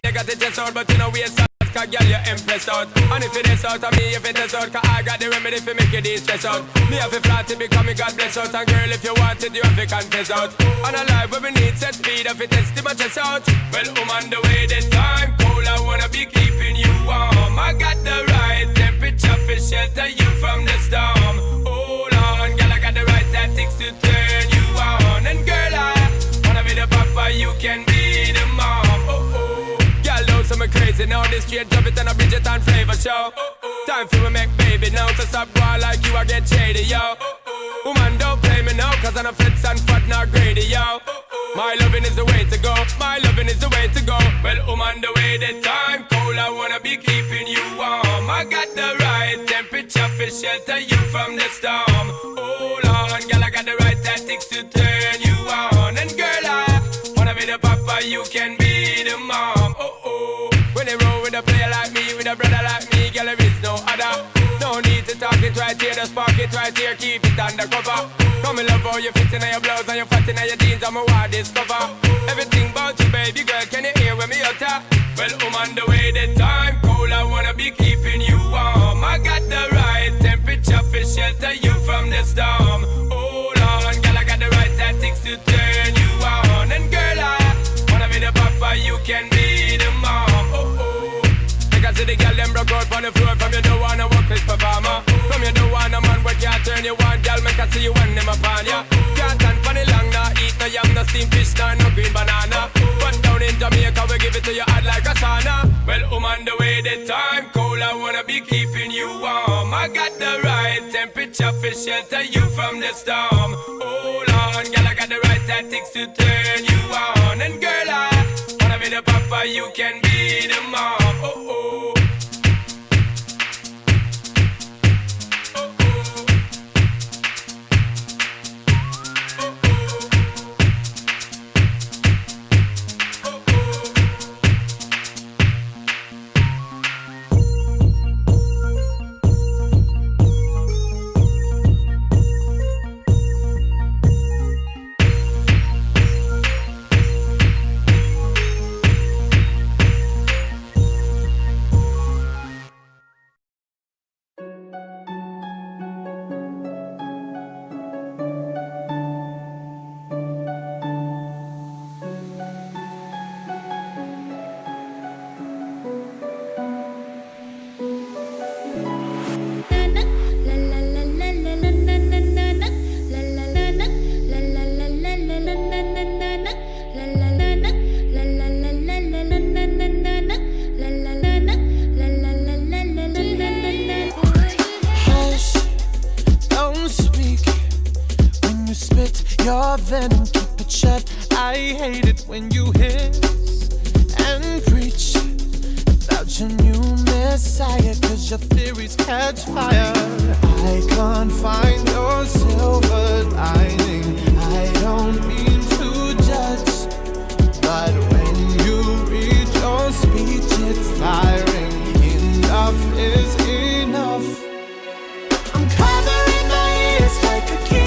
You got the test out, but you know we are cause girl you impress out. And if it is out of me, if it is out, cause I got the remedy for make you de-stress out. Me have a flat to become me God bless out. And girl if you want it, you have to confess out. And a life where we need set speed, if it is too much chest out. Well, on the way, the time cold, I wanna be keeping you warm. I got the right temperature for shelter you from the storm. Hold on, girl, I got the right tactics to turn you on. And girl, I wanna be the papa, you can be the mom. I'm crazy now, this straight drop it and a Bridget and flavor show. Time for me make baby now, so stop going like you, I get shady, yo. Woman, don't play me now, cause I'm a fits and fat, not greedy, yo. My loving is the way to go, my loving is the way to go. Well, on the way, the time cold, I wanna be keeping you warm. I got the right temperature for shelter you from the storm. Hold on, girl, I got the right tactics to turn you on. And girl, I wanna be the papa, you can be the mom. When they roll with a player like me, with a brother like me, girl, there is no other. No need to talk it right here, just park it right here, keep it undercover. Come and love how you fit in your blouse and you fat in your jeans, I'm a wild discover. Everything about you, baby girl, can you hear when me utter? Well, I'm on the way, the time cold, I wanna be keeping you warm. I got the right temperature for shelter you from the storm. Hold on, girl, I got the right tactics to turn you on. And girl, I wanna be the papa, you can be the mom. See the girl them broke out on the floor. From you don't wanna work this performer. From you don't want a man where can't turn you on. Girl make I see you when them upon ya. Can't stand for the long, nah eat no yam, no steamed fish, nah no green banana. But down in Jamaica we give it to you hot like a sauna. Well, I'm on the way, the time cold, I wanna be keeping you warm. I got the right temperature for shelter you from the storm. Hold on, girl, I got the right tactics to turn you on. And girl, I wanna be the papa, you can be the mom. Your venom, keep it shut. I hate it when you hiss and preach about your new messiah, cause your theories catch fire. I can't find your silver lining. I don't mean to judge, but when you read your speech, it's tiring. Enough is enough. I'm covering my ears like a kid.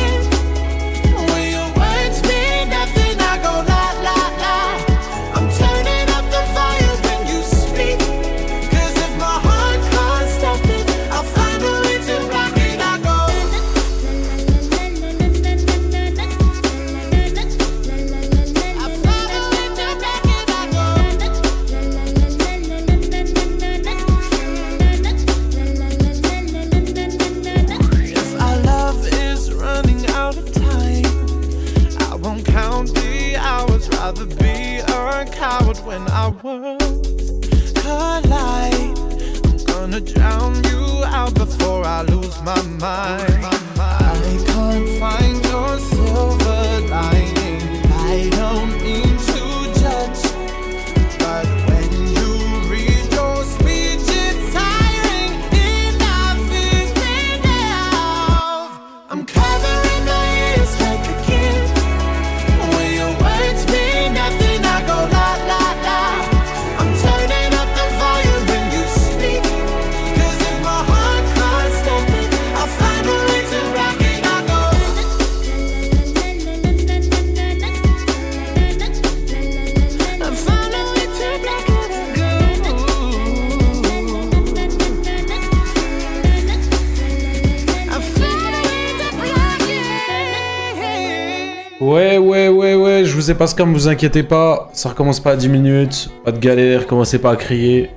Rather be a coward when our worlds collide. I'm gonna drown you out before I lose my mind. I can't find your silver lining. I don't mean to judge, but when you read your speech, it's tiring. Enough is enough. I'm covering my ears like a kid. When your words mean nothing, I go la la la. I'm turning up the volume when you speak, cause if my heart can't stop it, I'll find a way to rock it. I go Ouais, je vous ai pas scam, vous inquiétez pas. Ça recommence pas à 10 minutes. Pas de galère, commencez pas à crier.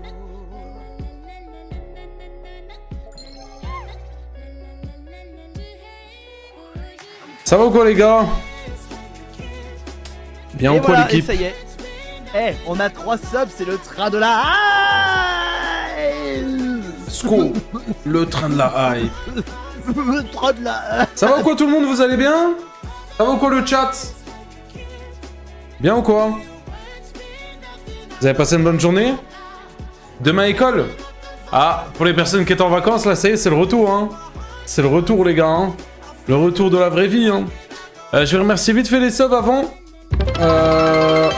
Ça va ou quoi les gars? Bien ou quoi voilà, l'équipe? ça y est. Eh, on a 3 subs, c'est le train de la hype. Sco, le train de la hype. Le train de la hype. Ça va ou quoi tout le monde, vous allez bien? Ça va ou quoi le chat? Bien ou quoi? Vous avez passé une bonne journée? Demain école? Ah, pour les personnes qui étaient en vacances, là ça y est, c'est le retour hein. C'est le retour les gars hein. Le retour de la vraie vie hein. Je vais remercier vite fait les subs avant.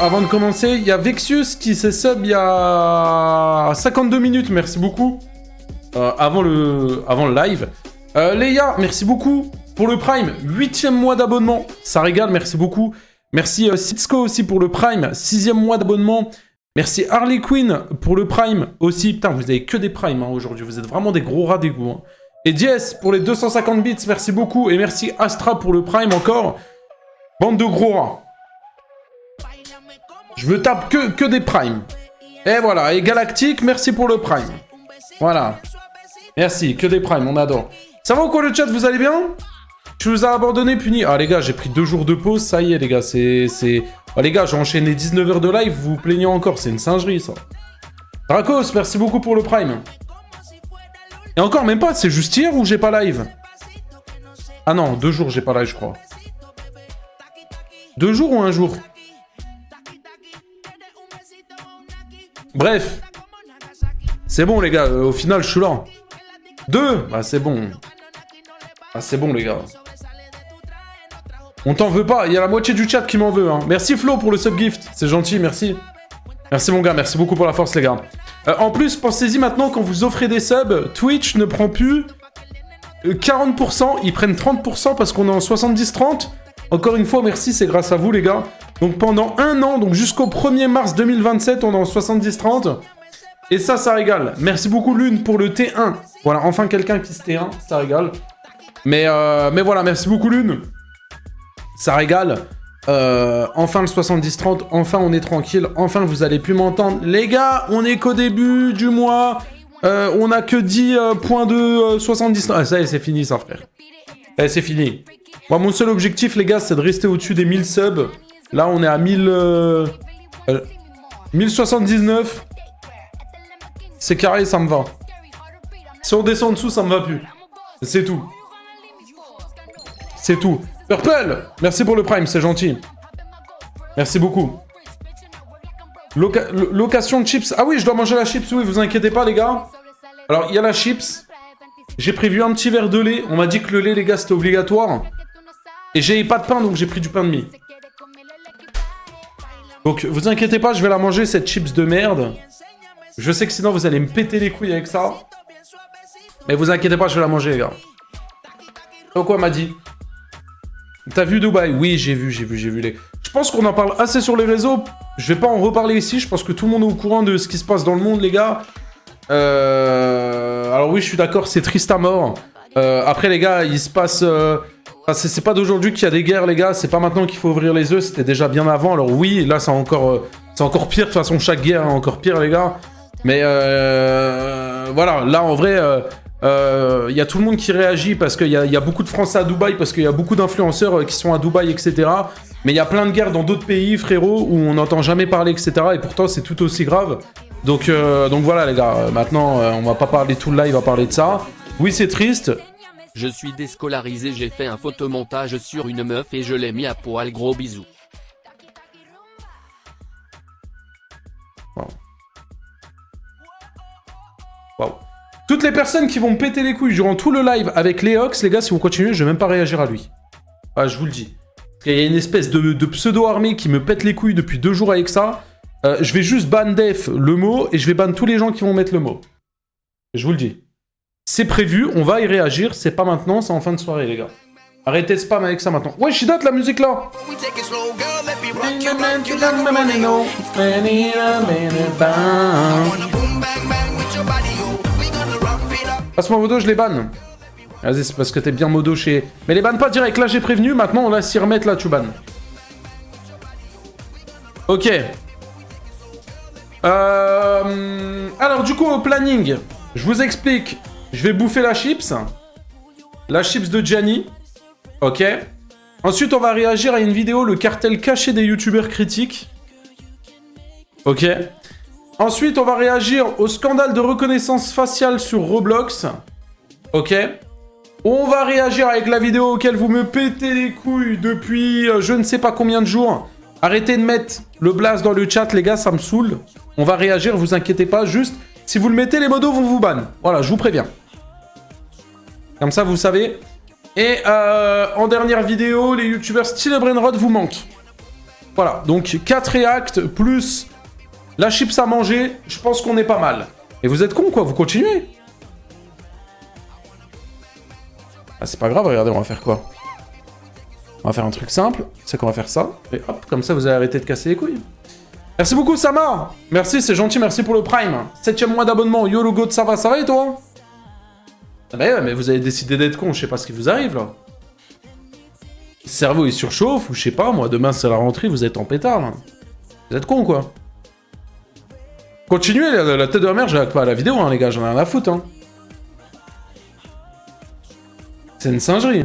Avant de commencer, il y a Vexius qui s'est sub il y a 52 minutes, merci beaucoup. Avant le live. Léa, merci beaucoup pour le Prime, 8e mois d'abonnement, ça régale, merci beaucoup. Merci Sitsko aussi pour le Prime, 6e mois d'abonnement. Merci Harley Quinn pour le Prime aussi. Putain, vous avez que des Primes hein, aujourd'hui, vous êtes vraiment des gros rats d'égout. Hein. Et Diez pour les 250 bits, merci beaucoup. Et merci Astra pour le Prime encore. Bande de gros rats. Je me tape que des primes. Et voilà, et Galactique, merci pour le prime. Voilà. Merci, que des primes, on adore. Ça va ou quoi le chat, vous allez bien? Je vous ai abandonné, puni. Ah les gars, j'ai pris 2 jours de pause, ça y est les gars, c'est... Ah les gars, j'ai enchaîné 19 heures de live, vous vous plaignez encore, c'est une singerie ça. Dracos, merci beaucoup pour le prime. Et encore, même pas, c'est juste hier ou j'ai pas live? Ah non, 2 jours j'ai pas live, je crois. 2 jours ou 1 jour? Bref, c'est bon les gars, au final je suis là. 2, bah c'est bon. Ah c'est bon les gars. On t'en veut pas, il y a la moitié du chat qui m'en veut. Hein. Merci Flo pour le subgift, c'est gentil, merci. Merci mon gars, merci beaucoup pour la force les gars. En plus, pensez-y maintenant, quand vous offrez des subs, Twitch ne prend plus 40%, ils prennent 30% parce qu'on est en 70-30. Encore une fois, merci, c'est grâce à vous les gars. Donc pendant 1 an, donc jusqu'au 1er mars 2027, on est en 70-30. Et ça régale. Merci beaucoup Lune pour le T1. Voilà, enfin quelqu'un qui se T1, ça régale. Mais voilà, merci beaucoup Lune. Ça régale. Enfin le 70-30, enfin on est tranquille, enfin vous allez plus m'entendre. Les gars, on est qu'au début du mois. On a que 10.2 70. Ah ça y est, c'est fini ça frère. C'est fini. Moi mon seul objectif les gars, c'est de rester au-dessus des 1000 subs. Là, on est à 1079. C'est carré, ça me va. Si on descend en dessous, ça me va plus. C'est tout. C'est tout. Purple, merci pour le Prime, c'est gentil. Merci beaucoup. Location de chips. Ah oui, je dois manger la chips, oui, vous inquiétez pas, les gars. Alors, il y a la chips. J'ai prévu un petit verre de lait. On m'a dit que le lait, les gars, c'était obligatoire. Et j'ai pas de pain, donc j'ai pris du pain de mie. Donc, vous inquiétez pas, je vais la manger, cette chips de merde. Je sais que sinon, vous allez me péter les couilles avec ça. Mais vous inquiétez pas, je vais la manger, les gars. Donc, quoi m'a dit? T'as vu Dubaï? Oui, j'ai vu les... Je pense qu'on en parle assez sur les réseaux. Je vais pas en reparler ici, je pense que tout le monde est au courant de ce qui se passe dans le monde, les gars. Alors oui, je suis d'accord, c'est triste à mort. Après, les gars, il se passe... c'est pas d'aujourd'hui qu'il y a des guerres, les gars. C'est pas maintenant qu'il faut ouvrir les yeux. C'était déjà bien avant. Alors oui, là, c'est encore pire. De toute façon, chaque guerre est encore pire, les gars. Mais voilà, là, en vrai, il y a tout le monde qui réagit parce qu'il y a beaucoup de Français à Dubaï, parce qu'il y a beaucoup d'influenceurs qui sont à Dubaï, etc. Mais il y a plein de guerres dans d'autres pays, frérot, où on n'entend jamais parler, etc. Et pourtant, c'est tout aussi grave. Donc voilà, les gars. Maintenant, on va pas parler tout le live, on va parler de ça. Oui, c'est triste. Je suis déscolarisé, j'ai fait un photomontage sur une meuf et je l'ai mis à poil, gros bisous. Wow. Wow. Toutes les personnes qui vont me péter les couilles durant tout le live avec Léox, les gars, si vous continuez, je vais même pas réagir à lui. Ah, je vous le dis. Il y a une espèce de pseudo-armée qui me pète les couilles depuis 2 jours avec ça. Je vais juste ban def le mot et je vais ban tous les gens qui vont mettre le mot. Je vous le dis. C'est prévu, on va y réagir, c'est pas maintenant, c'est en fin de soirée, les gars. Arrêtez de spam avec ça maintenant. Ouais, je date la musique là. Passe-moi vos dos, je les banne. Vas-y, c'est parce que t'es bien modo chez... Mais les bannes pas direct, là j'ai prévenu, maintenant on va s'y remettre là, tu bannes. Ok. Alors du coup, au planning, je vous explique. Je vais bouffer la chips. La chips de Gianni. Ok. Ensuite, on va réagir à une vidéo, le cartel caché des youtubeurs critiques. Ok. Ensuite, on va réagir au scandale de reconnaissance faciale sur Roblox. Ok. On va réagir avec la vidéo auquel vous me pétez les couilles depuis je ne sais pas combien de jours. Arrêtez de mettre le blast dans le chat, les gars, ça me saoule. On va réagir, vous inquiétez pas. Juste, si vous le mettez, les modos vont vous ban. Voilà, je vous préviens. Comme ça, vous savez. Et en dernière vidéo, les youtubeurs style Brainrod vous manquent. Voilà, donc 4 reacts plus la chips à manger, je pense qu'on est pas mal. Et vous êtes cons, quoi, vous continuez. Ah, c'est pas grave, regardez, on va faire quoi? On va faire un truc simple, c'est qu'on va faire ça, et hop, comme ça vous allez arrêter de casser les couilles. Merci beaucoup, Sama. Merci, c'est gentil, merci pour le Prime. 7ème mois d'abonnement, yo le goat, ça va et toi? Ah bah ouais, mais vous avez décidé d'être con, je sais pas ce qui vous arrive, là. Le cerveau, il surchauffe, ou je sais pas, moi, demain c'est la rentrée, vous êtes en pétard, là. Vous êtes con, quoi. Continuez, la tête de la mère, je réagis pas à la vidéo, hein, les gars, j'en ai rien à foutre, hein. C'est une singerie.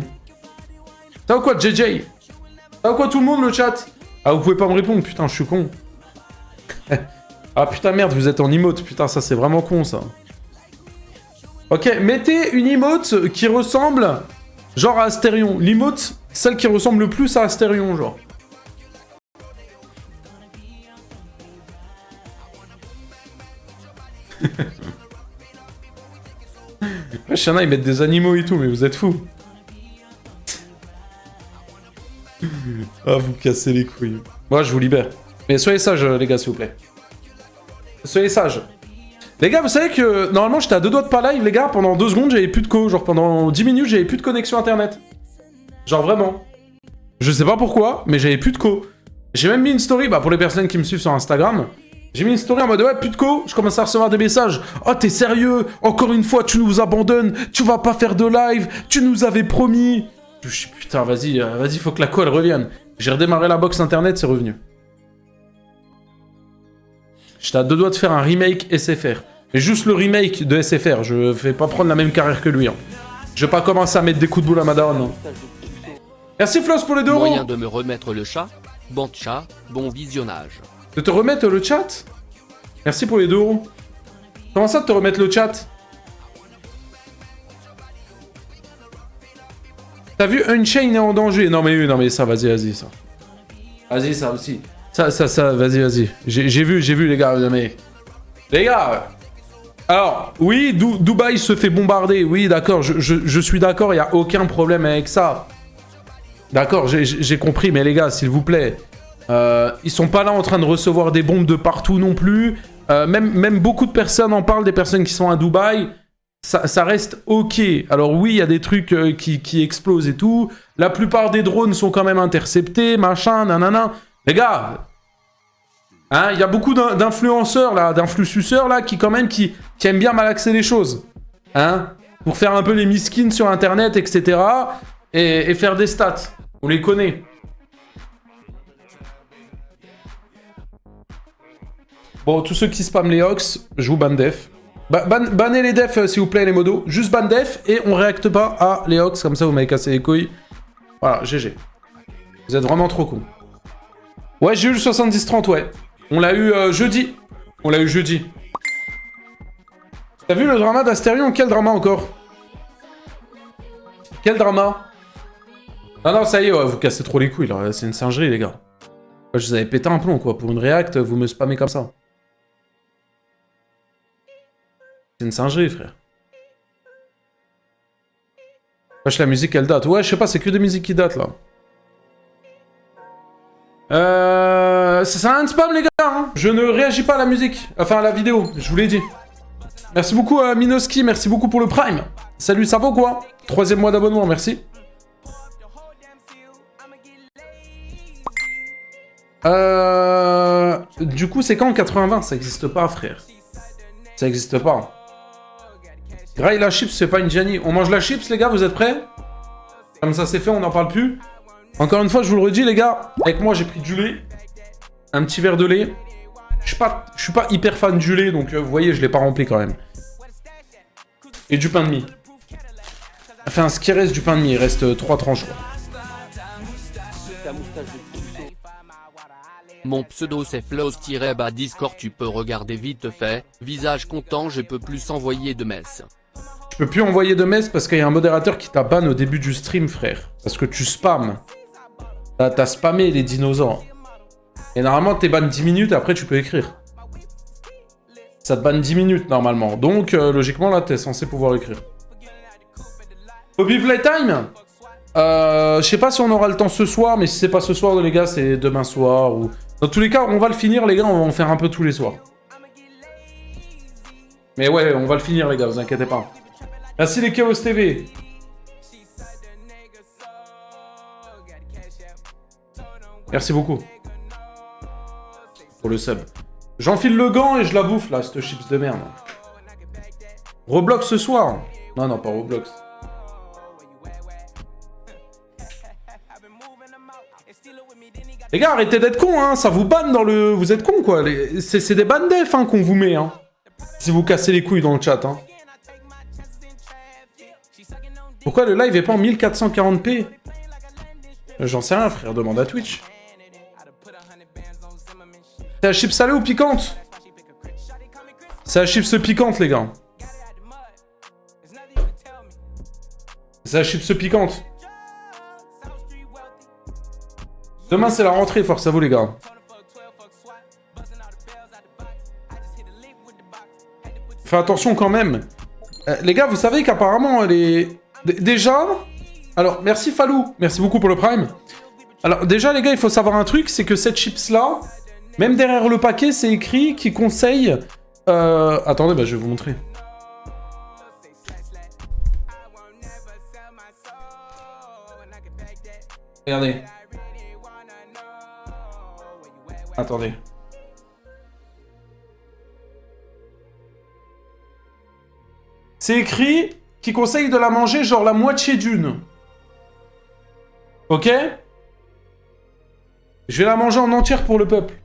Ça ou quoi, JJ? Ça ou quoi, tout le monde, le chat? Ah, vous pouvez pas me répondre, putain, je suis con. Ah, putain, merde, vous êtes en emote, putain, ça, c'est vraiment con, ça. Ok, mettez une emote qui ressemble, genre à Astérion. L'emote, celle qui ressemble le plus à Astérion, genre. Shana, ils mettent des animaux et tout, mais vous êtes fous. Ah, vous cassez les couilles. Moi, je vous libère. Mais soyez sages, les gars, s'il vous plaît. Soyez sages. Les gars, vous savez que normalement, j'étais à 2 doigts de pas live, les gars. Pendant 2 secondes, j'avais plus de co. Genre, pendant 10 minutes, j'avais plus de connexion internet. Genre, vraiment. Je sais pas pourquoi, mais j'avais plus de co. J'ai même mis une story, bah, pour les personnes qui me suivent sur Instagram. J'ai mis une story en mode, ouais, plus de co. Je commence à recevoir des messages. Oh, t'es sérieux? Encore une fois, tu nous abandonnes. Tu vas pas faire de live. Tu nous avais promis. Je suis putain, vas-y, faut que la co, elle revienne. J'ai redémarré la box internet, c'est revenu. J'étais à 2 doigts de faire un remake SFR. Mais juste le remake de SFR, je vais pas prendre la même carrière que lui. Hein. Je vais pas commencer à mettre des coups de boule à ma daronne. Hein. Merci Floss pour les 2 euros. Moyen de me remettre le chat. Bon chat, bon visionnage. De te remettre le chat? Merci pour les 2 euros. Comment ça de te remettre le chat? T'as vu Unchained est en danger? Non mais ça, vas-y, ça. Vas-y, ça aussi. Ça, vas-y. J'ai vu, les gars, mais... Les gars. Alors, oui, Dubaï se fait bombarder. Oui, d'accord, je suis d'accord, il n'y a aucun problème avec ça. D'accord, j'ai compris, mais les gars, s'il vous plaît. Ils sont pas là en train de recevoir des bombes de partout non plus. Même beaucoup de personnes en parlent, des personnes qui sont à Dubaï. Ça reste ok. Alors oui, il y a des trucs qui explosent et tout. La plupart des drones sont quand même interceptés, machin, nanana. Les gars, hein, il y a beaucoup d'influenceurs, là, d'influenceurs, là, qui quand même, qui aiment bien malaxer les choses. Hein, pour faire un peu les miskins sur Internet, etc. Et faire des stats. On les connaît. Bon, tous ceux qui spamment les hox, je vous ban def. Bannez les defs, s'il vous plaît, les modos. Juste ban def et on réacte pas à les hox. Comme ça, vous m'avez cassé les couilles. Voilà, GG. Vous êtes vraiment trop cons. Ouais, j'ai eu le 70-30, ouais. On l'a eu jeudi. T'as vu le drama d'Astérion? Quel drama encore? Quel drama? Non, ça y est, ouais, vous cassez trop les couilles, là. C'est une singerie, les gars. Je vous avais pété un plomb, quoi. Pour une réact, vous me spammez comme ça. C'est une singerie, frère. Wesh, la musique, elle date. Ouais, je sais pas, c'est que des musiques qui datent, là. C'est un spam, les gars, hein. Je ne réagis pas à la musique. Enfin, à la vidéo, je vous l'ai dit. Merci beaucoup à Minoski, merci beaucoup pour le Prime. Salut, ça vaut quoi? 3ème mois d'abonnement, merci. Du coup, c'est quand 80-20? Ça existe pas, frère. Ça existe pas. Graille la chips, c'est pas une Gianni. On mange la chips, les gars, vous êtes prêts? Comme ça c'est fait, on n'en parle plus. Encore une fois, je vous le redis, les gars. Avec moi, j'ai pris du lait. Un petit verre de lait. Je suis pas hyper fan du lait, donc vous voyez, je l'ai pas rempli quand même. Et du pain de mie. Enfin, ce qui reste du pain de mie, il reste 3 tranches, quoi. Mon pseudo c'est Flows-bas Discord, tu peux regarder vite fait, visage content, je peux plus envoyer de mess. Tu peux plus envoyer de mess parce qu'il y a un modérateur qui t'a ban au début du stream, frère. Parce que tu spams. T'as spammé les dinosaures. Et normalement, t'es ban 10 minutes, après tu peux écrire. Ça te banne 10 minutes, normalement. Donc, logiquement, là, t'es censé pouvoir écrire. Hobby Playtime, je sais pas si on aura le temps ce soir, mais si c'est pas ce soir, les gars, c'est demain soir. Ou... Dans tous les cas, on va le finir, les gars, on va en faire un peu tous les soirs. Mais ouais, on va le finir, les gars, vous inquiétez pas. Merci les Chaos TV. Merci beaucoup. Pour le sub. J'enfile le gant et je la bouffe, là, cette chips de merde. Roblox ce soir. Non, non, pas Roblox. Les gars, arrêtez d'être cons, hein. Ça vous banne dans le... Vous êtes cons, quoi. C'est des bannes def, hein, qu'on vous met, hein. Si vous cassez les couilles dans le chat, hein. Pourquoi le live est pas en 1440p? J'en sais rien, frère. Demande à Twitch. C'est la chips salée ou piquante? C'est la chips piquante, les gars. C'est la chips piquante. Demain, c'est la rentrée, force à vous, les gars. Fais attention quand même. Les gars, vous savez qu'apparemment, les... Déjà... Alors, merci Falou. Merci beaucoup pour le prime. Alors, déjà, les gars, il faut savoir un truc, c'est que cette chips-là, même derrière le paquet, c'est écrit qui conseille... Attendez, bah, je vais vous montrer. Regardez. Attendez. C'est écrit qui conseille de la manger genre la moitié d'une. Ok? Je vais la manger en entière pour le peuple.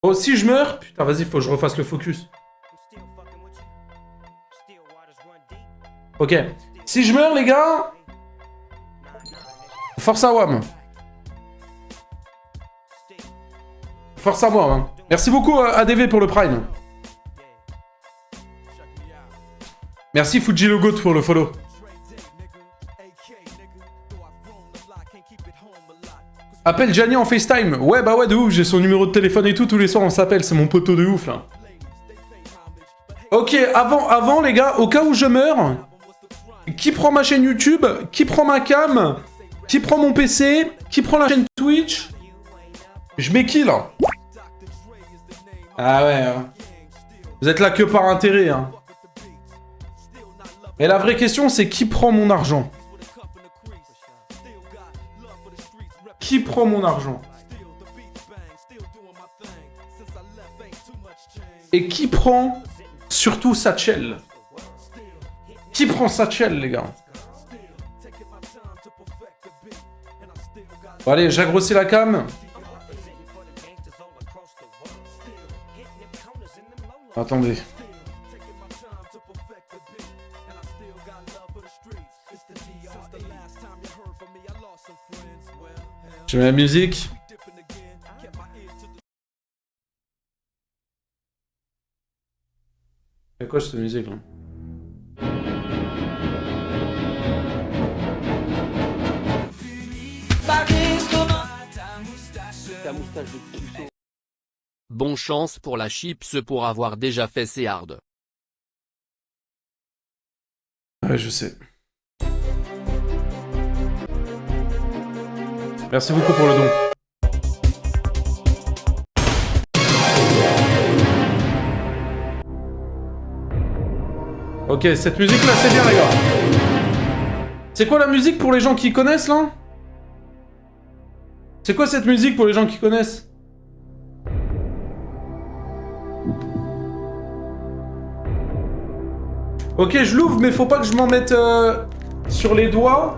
Oh, si je meurs... Putain, vas-y, faut que je refasse le focus. Ok. Si je meurs, les gars... Force à WAM. Force à moi, hein. Merci beaucoup ADV pour le prime. Merci Fuji Logot pour le follow. Appelle Gianni en FaceTime. Ouais, bah ouais, de ouf, j'ai son numéro de téléphone et tout, tous les soirs on s'appelle, c'est mon poteau de ouf, là. Ok, avant les gars, au cas où je meurs, qui prend ma chaîne YouTube, qui prend ma cam, qui prend mon PC, qui prend la chaîne Twitch? Je mets qui, là? Ah ouais, hein. Vous êtes là que par intérêt, hein. Mais la vraie question, c'est qui prend mon argent? Qui prend mon argent? Et qui prend surtout Satchel? Qui prend Satchel, les gars? Bon, allez, j'agrossis la cam. Attendez. Je mets la musique. C'est quoi cette musique là? Bon chance pour la chips pour avoir déjà fait ses hard. Ouais, je sais. Merci beaucoup pour le don. Ok, cette musique là, c'est bien, les gars. C'est quoi la musique pour les gens qui connaissent, là? C'est quoi cette musique pour les gens qui connaissent? Ok, je l'ouvre, mais faut pas que je m'en mette sur les doigts.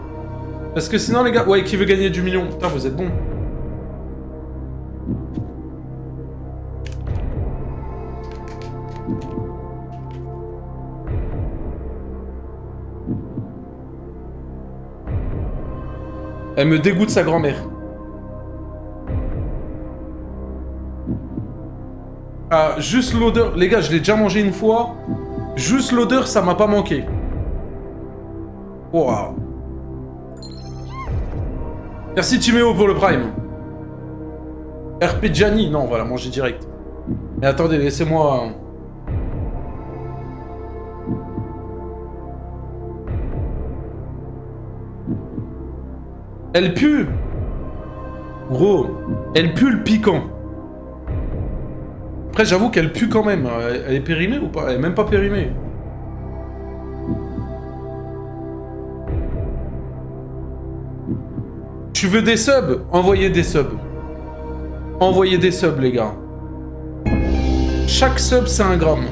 Parce que sinon, les gars... Ouais, qui veut gagner du million? Putain, vous êtes bons. Elle me dégoûte sa grand-mère. Ah, juste l'odeur... Les gars, je l'ai déjà mangé une fois. Juste l'odeur, ça m'a pas manqué. Waouh. Merci Timéo pour le Prime. RP Gianni, non, on va la manger direct. Mais attendez, laissez-moi... Elle pue. Gros, elle pue le piquant. Après, j'avoue qu'elle pue quand même. Elle est périmée ou pas? Elle est même pas périmée. Tu veux des subs? Envoyez des subs. Envoyez des subs, les gars. Chaque sub, c'est 1 gramme.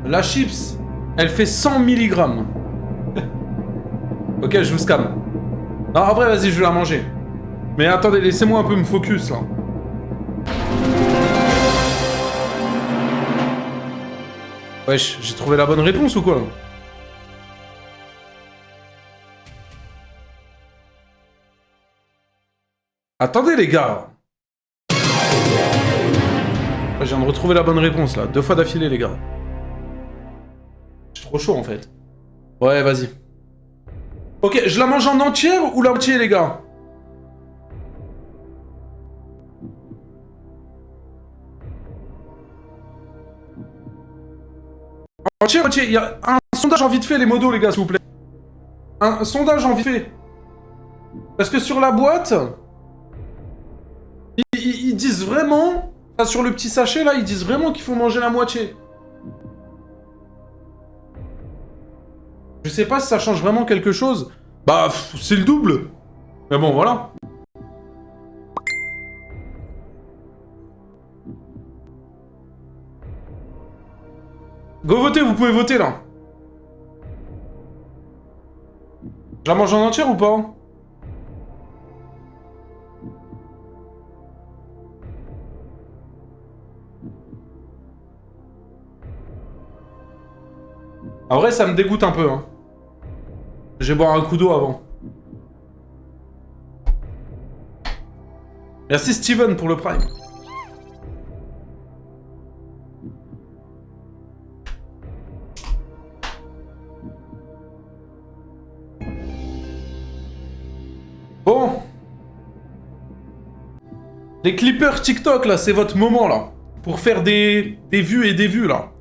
La chips, elle fait 100 mg. Ok, je vous scam. Non, en vrai, vas-y, je vais la manger. Mais attendez, laissez-moi un peu me focus, là. Wesh, j'ai trouvé la bonne réponse ou quoi? Attendez, les gars. Je viens de retrouver la bonne réponse, là. 2 fois d'affilée, les gars. J'ai trop chaud, en fait. Ouais, vas-y. Ok, je la mange en entière ou l'entier, les gars? Entier, entier. Il y a un sondage en vite fait, les modos, les gars, s'il vous plaît. Un sondage en vite fait. Parce que sur la boîte... Ils disent vraiment... Enfin, sur le petit sachet, là, ils disent vraiment qu'il faut manger la moitié. Je sais pas si ça change vraiment quelque chose. Bah, c'est le double. Mais bon, voilà. Go voter, vous pouvez voter, là. Je la mange en entière ou pas? En vrai, ça me dégoûte un peu, hein. Je vais boire un coup d'eau avant. Merci Steven pour le Prime. Bon. Les clippers TikTok, là, c'est votre moment, là. Pour faire des vues et des vues, là.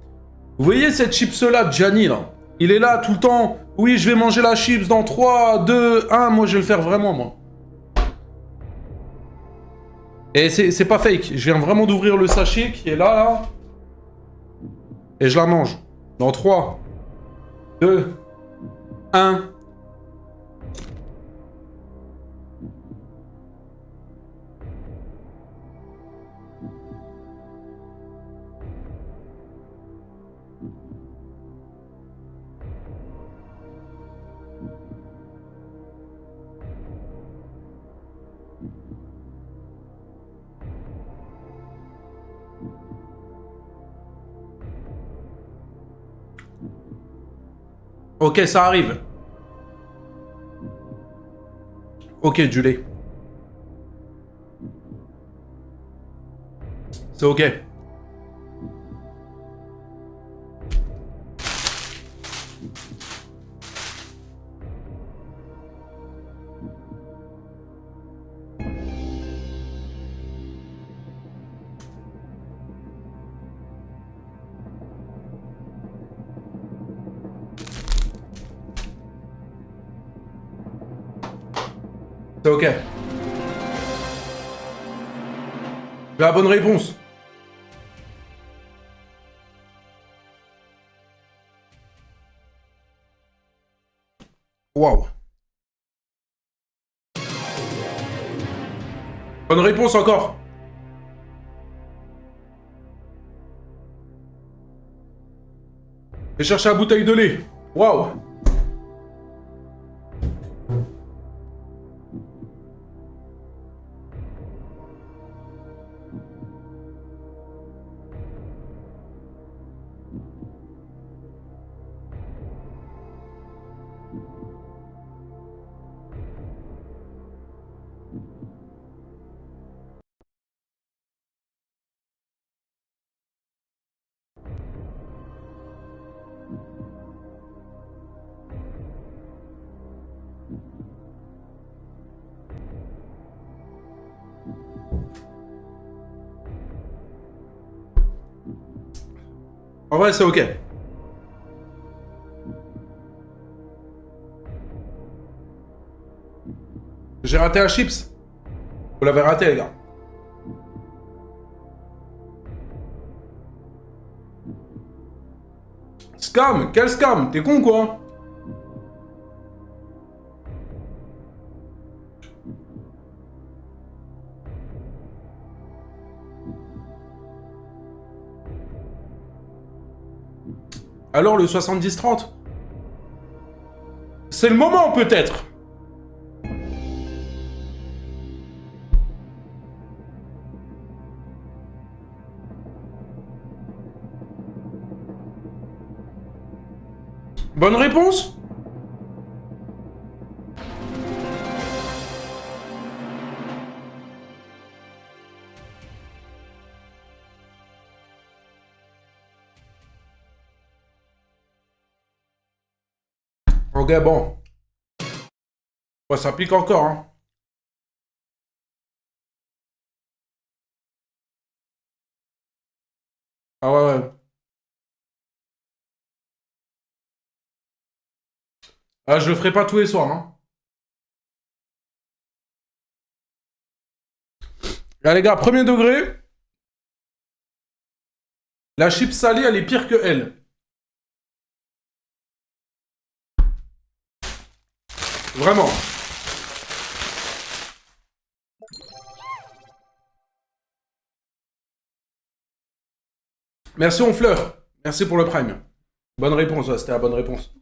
Vous voyez cette chips-là, Gianni, là? Il est là tout le temps. Oui, je vais manger la chips dans 3, 2, 1. Moi, je vais le faire vraiment, moi. Et c'est pas fake. Je viens vraiment d'ouvrir le sachet qui est là, là. Et je la mange. Dans 3, 2, 1. Ok, ça arrive. Ok, du lait. C'est ok. C'est ok. La bonne réponse. Waouh. Bonne réponse encore. Et chercher la bouteille de lait. Waouh. En vrai, c'est ok. J'ai raté un chips. Vous l'avez raté, les gars. Scam? Quel scam? T'es con, quoi? Alors, le 70-30? C'est le moment, peut-être. Bonne réponse? Ok, bon. Ouais, ça pique encore, hein. Ah ouais, ouais. Ah, je le ferai pas tous les soirs, hein. Là, les gars, premier degré. La chips salée, elle est pire que elle. Vraiment. Merci, Onfleur. Merci pour le prime. Bonne réponse, ouais, c'était la bonne réponse.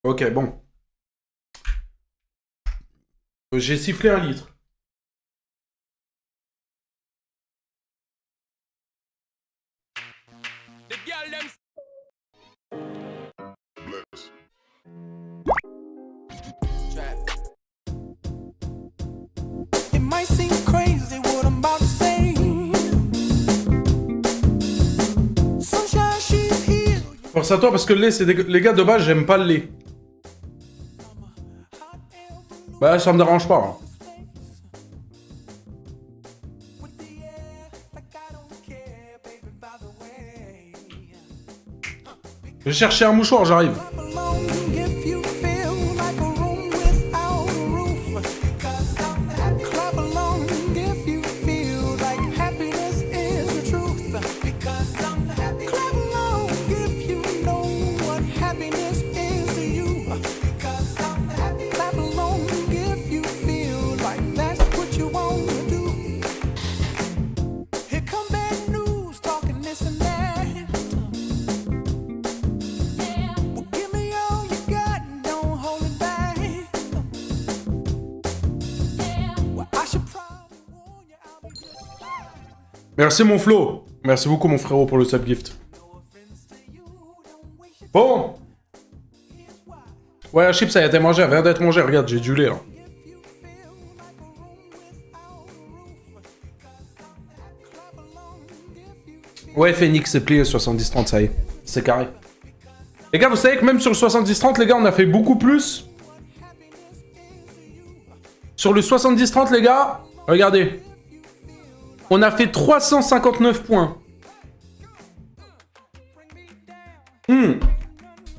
Ok, bon. J'ai sifflé 1 litre. The girl them It might seem crazy what I'm about to say. Sunshine, she's here. Force à toi parce que le lait, c'est les gars de base, j'aime pas le lait. Bah, ça me dérange pas, hein. Je vais chercher un mouchoir, j'arrive. If you feel like a room without a roof, clap along if you feel like happiness is the truth. Clap along if you know what happiness is to you. Clap along if you feel like that's what you want to do. Here come bad news, talking this and that. Well, give me all you got and don't hold it back. Well, I should probably warn you, I'll be just fine. Merci, mon Flo. Merci beaucoup, mon frérot, pour le subgift. Bon. Ouais, la chips, ça a été mangé, elle vient d'être mangée. Regarde, j'ai du lait, hein. Ouais, Phoenix, c'est plié, 70-30, ça y est. C'est carré. Les gars, vous savez que même sur le 70-30, les gars, on a fait beaucoup plus. Sur le 70-30, les gars, regardez. On a fait 359 points.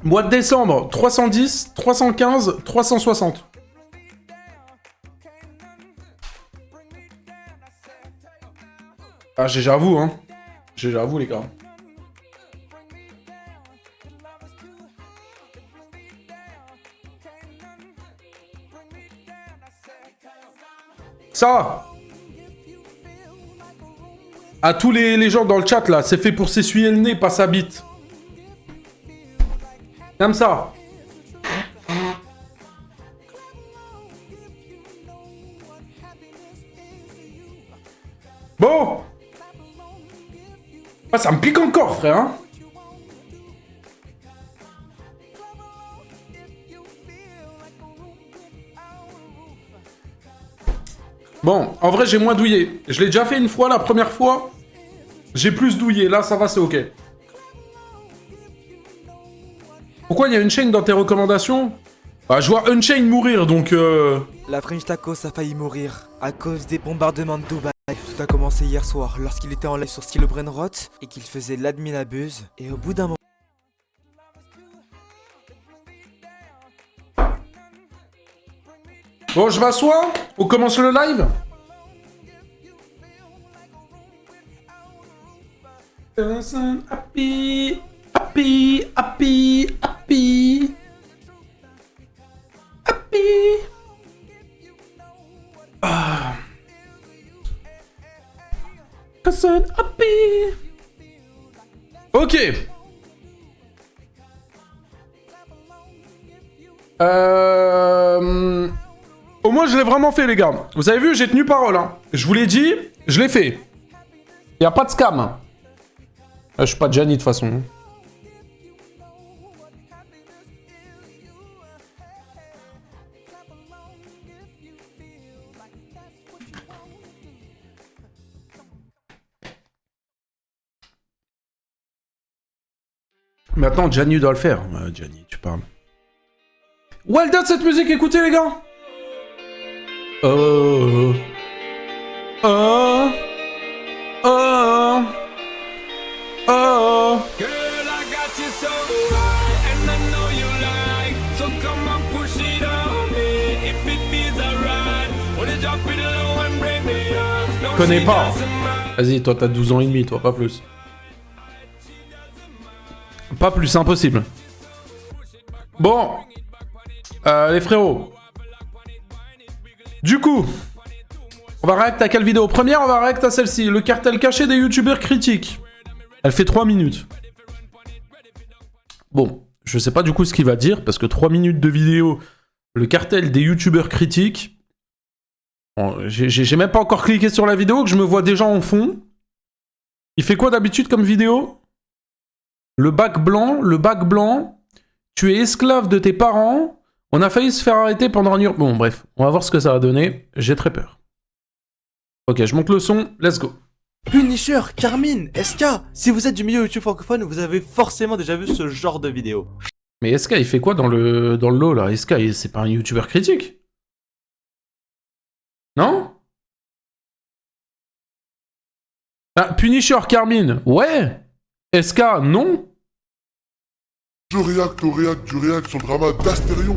Mois de décembre, 310, 315, 360. Ah, j'avoue, hein. J'avoue, les gars. Ça. À tous les gens dans le chat, là, c'est fait pour s'essuyer le nez, pas sa bite. Comme ça. Bon. Ah, ça me pique encore, frère, hein. Bon, en vrai, j'ai moins douillé. Je l'ai déjà fait une fois, la première fois. J'ai plus douillé. Là, ça va, c'est ok. Pourquoi il y a Unchained dans tes recommandations? Bah, je vois Unchained mourir, donc La French Tacos a failli mourir à cause des bombardements de Dubaï. Tout a commencé hier soir lorsqu'il était en live sur Stylo Brainrot et qu'il faisait l'admin abuse. Et au bout d'un moment... Bon, je m'assois. On commence le live. Happy, happy, happy, happy, happy. Ah. Happy. Ok. Au moins, je l'ai vraiment fait, les gars. Vous avez vu, j'ai tenu parole. Hein. Je vous l'ai dit, je l'ai fait. Il n'y a pas de scam. Je suis pas Gianni, de toute façon. Mais attends, Gianni doit le faire. Gianni, tu parles. Well done, cette musique, écoutez, les gars. Oh. Oh. Oh. Oh. Girl, I got you so high, and I know you like. So come and push it on me, if it feels alright. Wanna drop it low and break me off. No, Connais she pas. doesn't mind. Vas-y, toi, t'as 12 ans et demi, toi, pas plus. Pas plus, impossible. Bon. Les frérots. Du coup, on va réacter à quelle vidéo? Première, on va réacter à celle-ci. Le cartel caché des youtubeurs critiques. Elle fait 3 minutes. Bon, je sais pas du coup ce qu'il va dire, parce que 3 minutes de vidéo, le cartel des youtubeurs critiques. Bon, j'ai même pas encore cliqué sur la vidéo, que je me vois déjà en fond. Il fait quoi d'habitude comme vidéo? Le bac blanc, tu es esclave de tes parents, on a failli se faire arrêter pendant un... Bon, bref, on va voir ce que ça va donner, j'ai très peur. Ok, je monte le son, let's go. Punisher, Carmine, SK, si vous êtes du milieu YouTube francophone, vous avez forcément déjà vu ce genre de vidéo. Mais SK, il fait quoi dans le lot, là? SK, c'est pas un youtubeur critique? Non? Ah, Punisher, Carmine, ouais. SK, non? Je réacte au réact du réact sur le drama d'Astérion.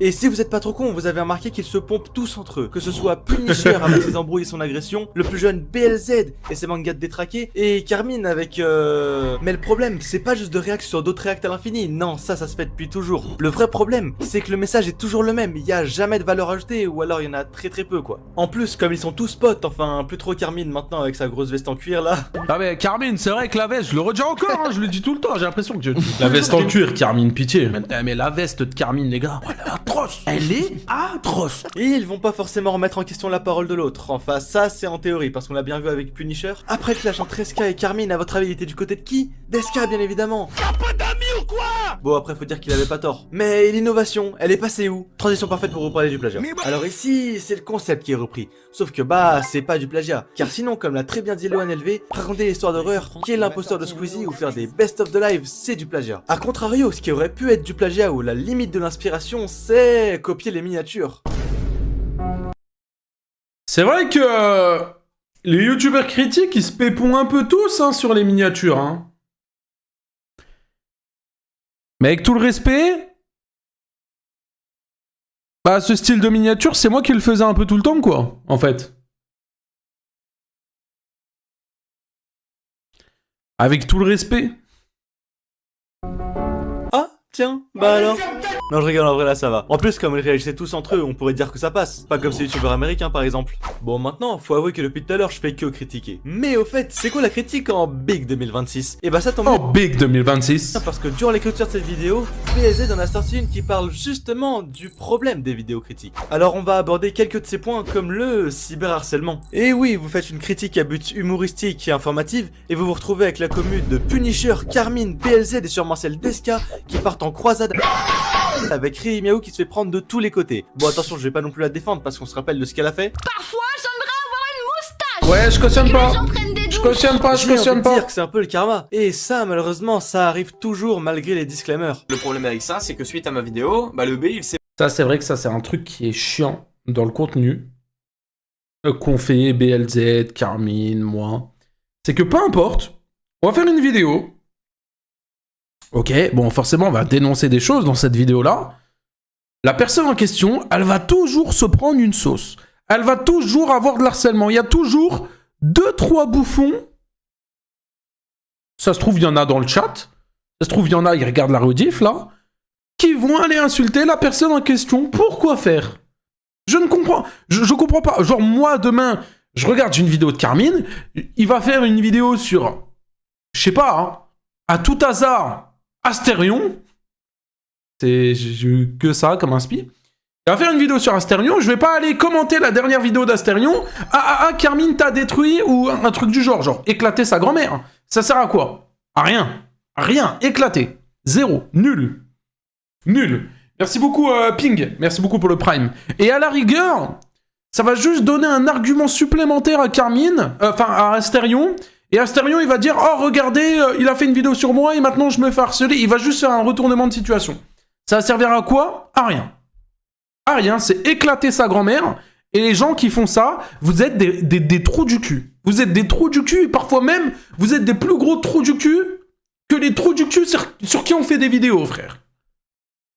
Et si vous êtes pas trop con, vous avez remarqué qu'ils se pompent tous entre eux. Que ce soit Punisher avec ses embrouilles et son agression, le plus jeune BLZ et ses mangas de détraqués, et Carmine avec Mais le problème, c'est pas juste de réact sur d'autres réacts à l'infini, non, ça se fait depuis toujours. Le vrai problème, c'est que le message est toujours le même, il y a jamais de valeur ajoutée, ou alors il y en a très peu quoi. En plus, comme ils sont tous potes, enfin plus trop Carmine maintenant avec sa grosse veste en cuir là. Ah mais Carmine, c'est vrai que la veste, je le redis encore, hein, je le dis tout le temps, j'ai l'impression que... La veste en cuir, Carmine, pitié. Mais la veste de Carmine, les gars, elle est atroce. Elle est atroce. Et ils vont pas forcément remettre en question la parole de l'autre. Enfin, ça c'est en théorie, parce qu'on l'a bien vu avec Punisher. Après le clash entre SK et Carmine, à votre avis, il était du côté de qui? D'SK, bien évidemment. T'as pas d'amis ou quoi? Bon, après, faut dire qu'il avait pas tort. Mais l'innovation, elle est passée où? Transition parfaite pour vous parler du plagiat. Alors ici, c'est le concept qui est repris. Sauf que bah, c'est pas du plagiat. Car sinon, comme l'a très bien dit Loan LV, raconter l'histoire d'horreur, qui est l'imposteur de Squeezie ou faire des best-of de live, c'est du plagiat. A contrario, ce qui aurait pu être du plagiat ou la limite de l'inspiration, c'est copier les miniatures. C'est vrai que les youtubeurs critiques, ils se pépont un peu tous hein, sur les miniatures. Hein. Mais avec tout le respect, bah ce style de miniature, c'est moi qui le faisais un peu tout le temps, quoi, en fait. Avec tout le respect. Ah, tiens, bah alors. Non, je rigole, en vrai là ça va. En plus, comme ils réagissaient tous entre eux, on pourrait dire que ça passe. Pas comme ces youtubeurs américains par exemple. Bon, maintenant, faut avouer que depuis tout à l'heure, je fais que critiquer. Mais au fait, c'est quoi la critique en Big 2026? Et bah ça tombe Oh, bien. Big 2026. Parce que durant l'écriture de cette vidéo, BLZ en a sorti une qui parle justement du problème des vidéos critiques. Alors on va aborder quelques de ces points comme le cyberharcèlement. Et oui, vous faites une critique à but humoristique et informative et vous vous retrouvez avec la commune de Punisher, Carmine, BLZ et sûrement celle d'Eska qui partent en croisade avec Ri Miaou qui se fait prendre de tous les côtés. Bon attention, je vais pas non plus la défendre parce qu'on se rappelle de ce qu'elle a fait. Parfois, j'aimerais avoir une moustache. Ouais, je cautionne pas. Les gens prennent des Je douches. cautionne pas, je J'ai envie cautionne de pas. dire que c'est un peu le karma. Et ça, malheureusement, ça arrive toujours malgré les disclaimers. Le problème avec ça, c'est que suite à ma vidéo, bah le B il s'est Ça, c'est vrai que ça, c'est un truc qui est chiant dans le contenu qu'on fait, BLZ, Carmine, moi. C'est que peu importe, on va faire une vidéo. Ok, bon, forcément, on va dénoncer des choses dans cette vidéo-là. La personne en question, elle va toujours se prendre une sauce. Elle va toujours avoir de l'harcèlement. Il y a toujours 2-3 bouffons. Ça se trouve, il y en a dans le chat. Ça se trouve, il y en a, ils regardent la rediff, là, qui vont aller insulter la personne en question. Pourquoi faire? Je ne comprends... Je comprends pas. Genre, moi, demain, je regarde une vidéo de Carmine, il va faire une vidéo sur... Je sais pas, hein, à tout hasard, Astérion. J'ai eu que ça comme inspi. Il va faire une vidéo sur Astérion, je vais pas aller commenter la dernière vidéo d'Astérion. Ah, Carmine t'a détruit ou un truc du genre éclater sa grand-mère. Ça sert à quoi? À rien. À rien. Éclater. Zéro. Nul. Nul. Merci beaucoup, Ping. Merci beaucoup pour le Prime. Et à la rigueur, ça va juste donner un argument supplémentaire à Carmine, enfin à Astérion. Et Astérion, il va dire, oh, regardez, il a fait une vidéo sur moi et maintenant je me fais harceler. Il va juste faire un retournement de situation. Ça va servir à quoi? À rien. À rien, c'est éclater sa grand-mère. Et les gens qui font ça, vous êtes des trous du cul. Vous êtes des trous du cul et parfois même, vous êtes des plus gros trous du cul que les trous du cul sur qui on fait des vidéos, frère.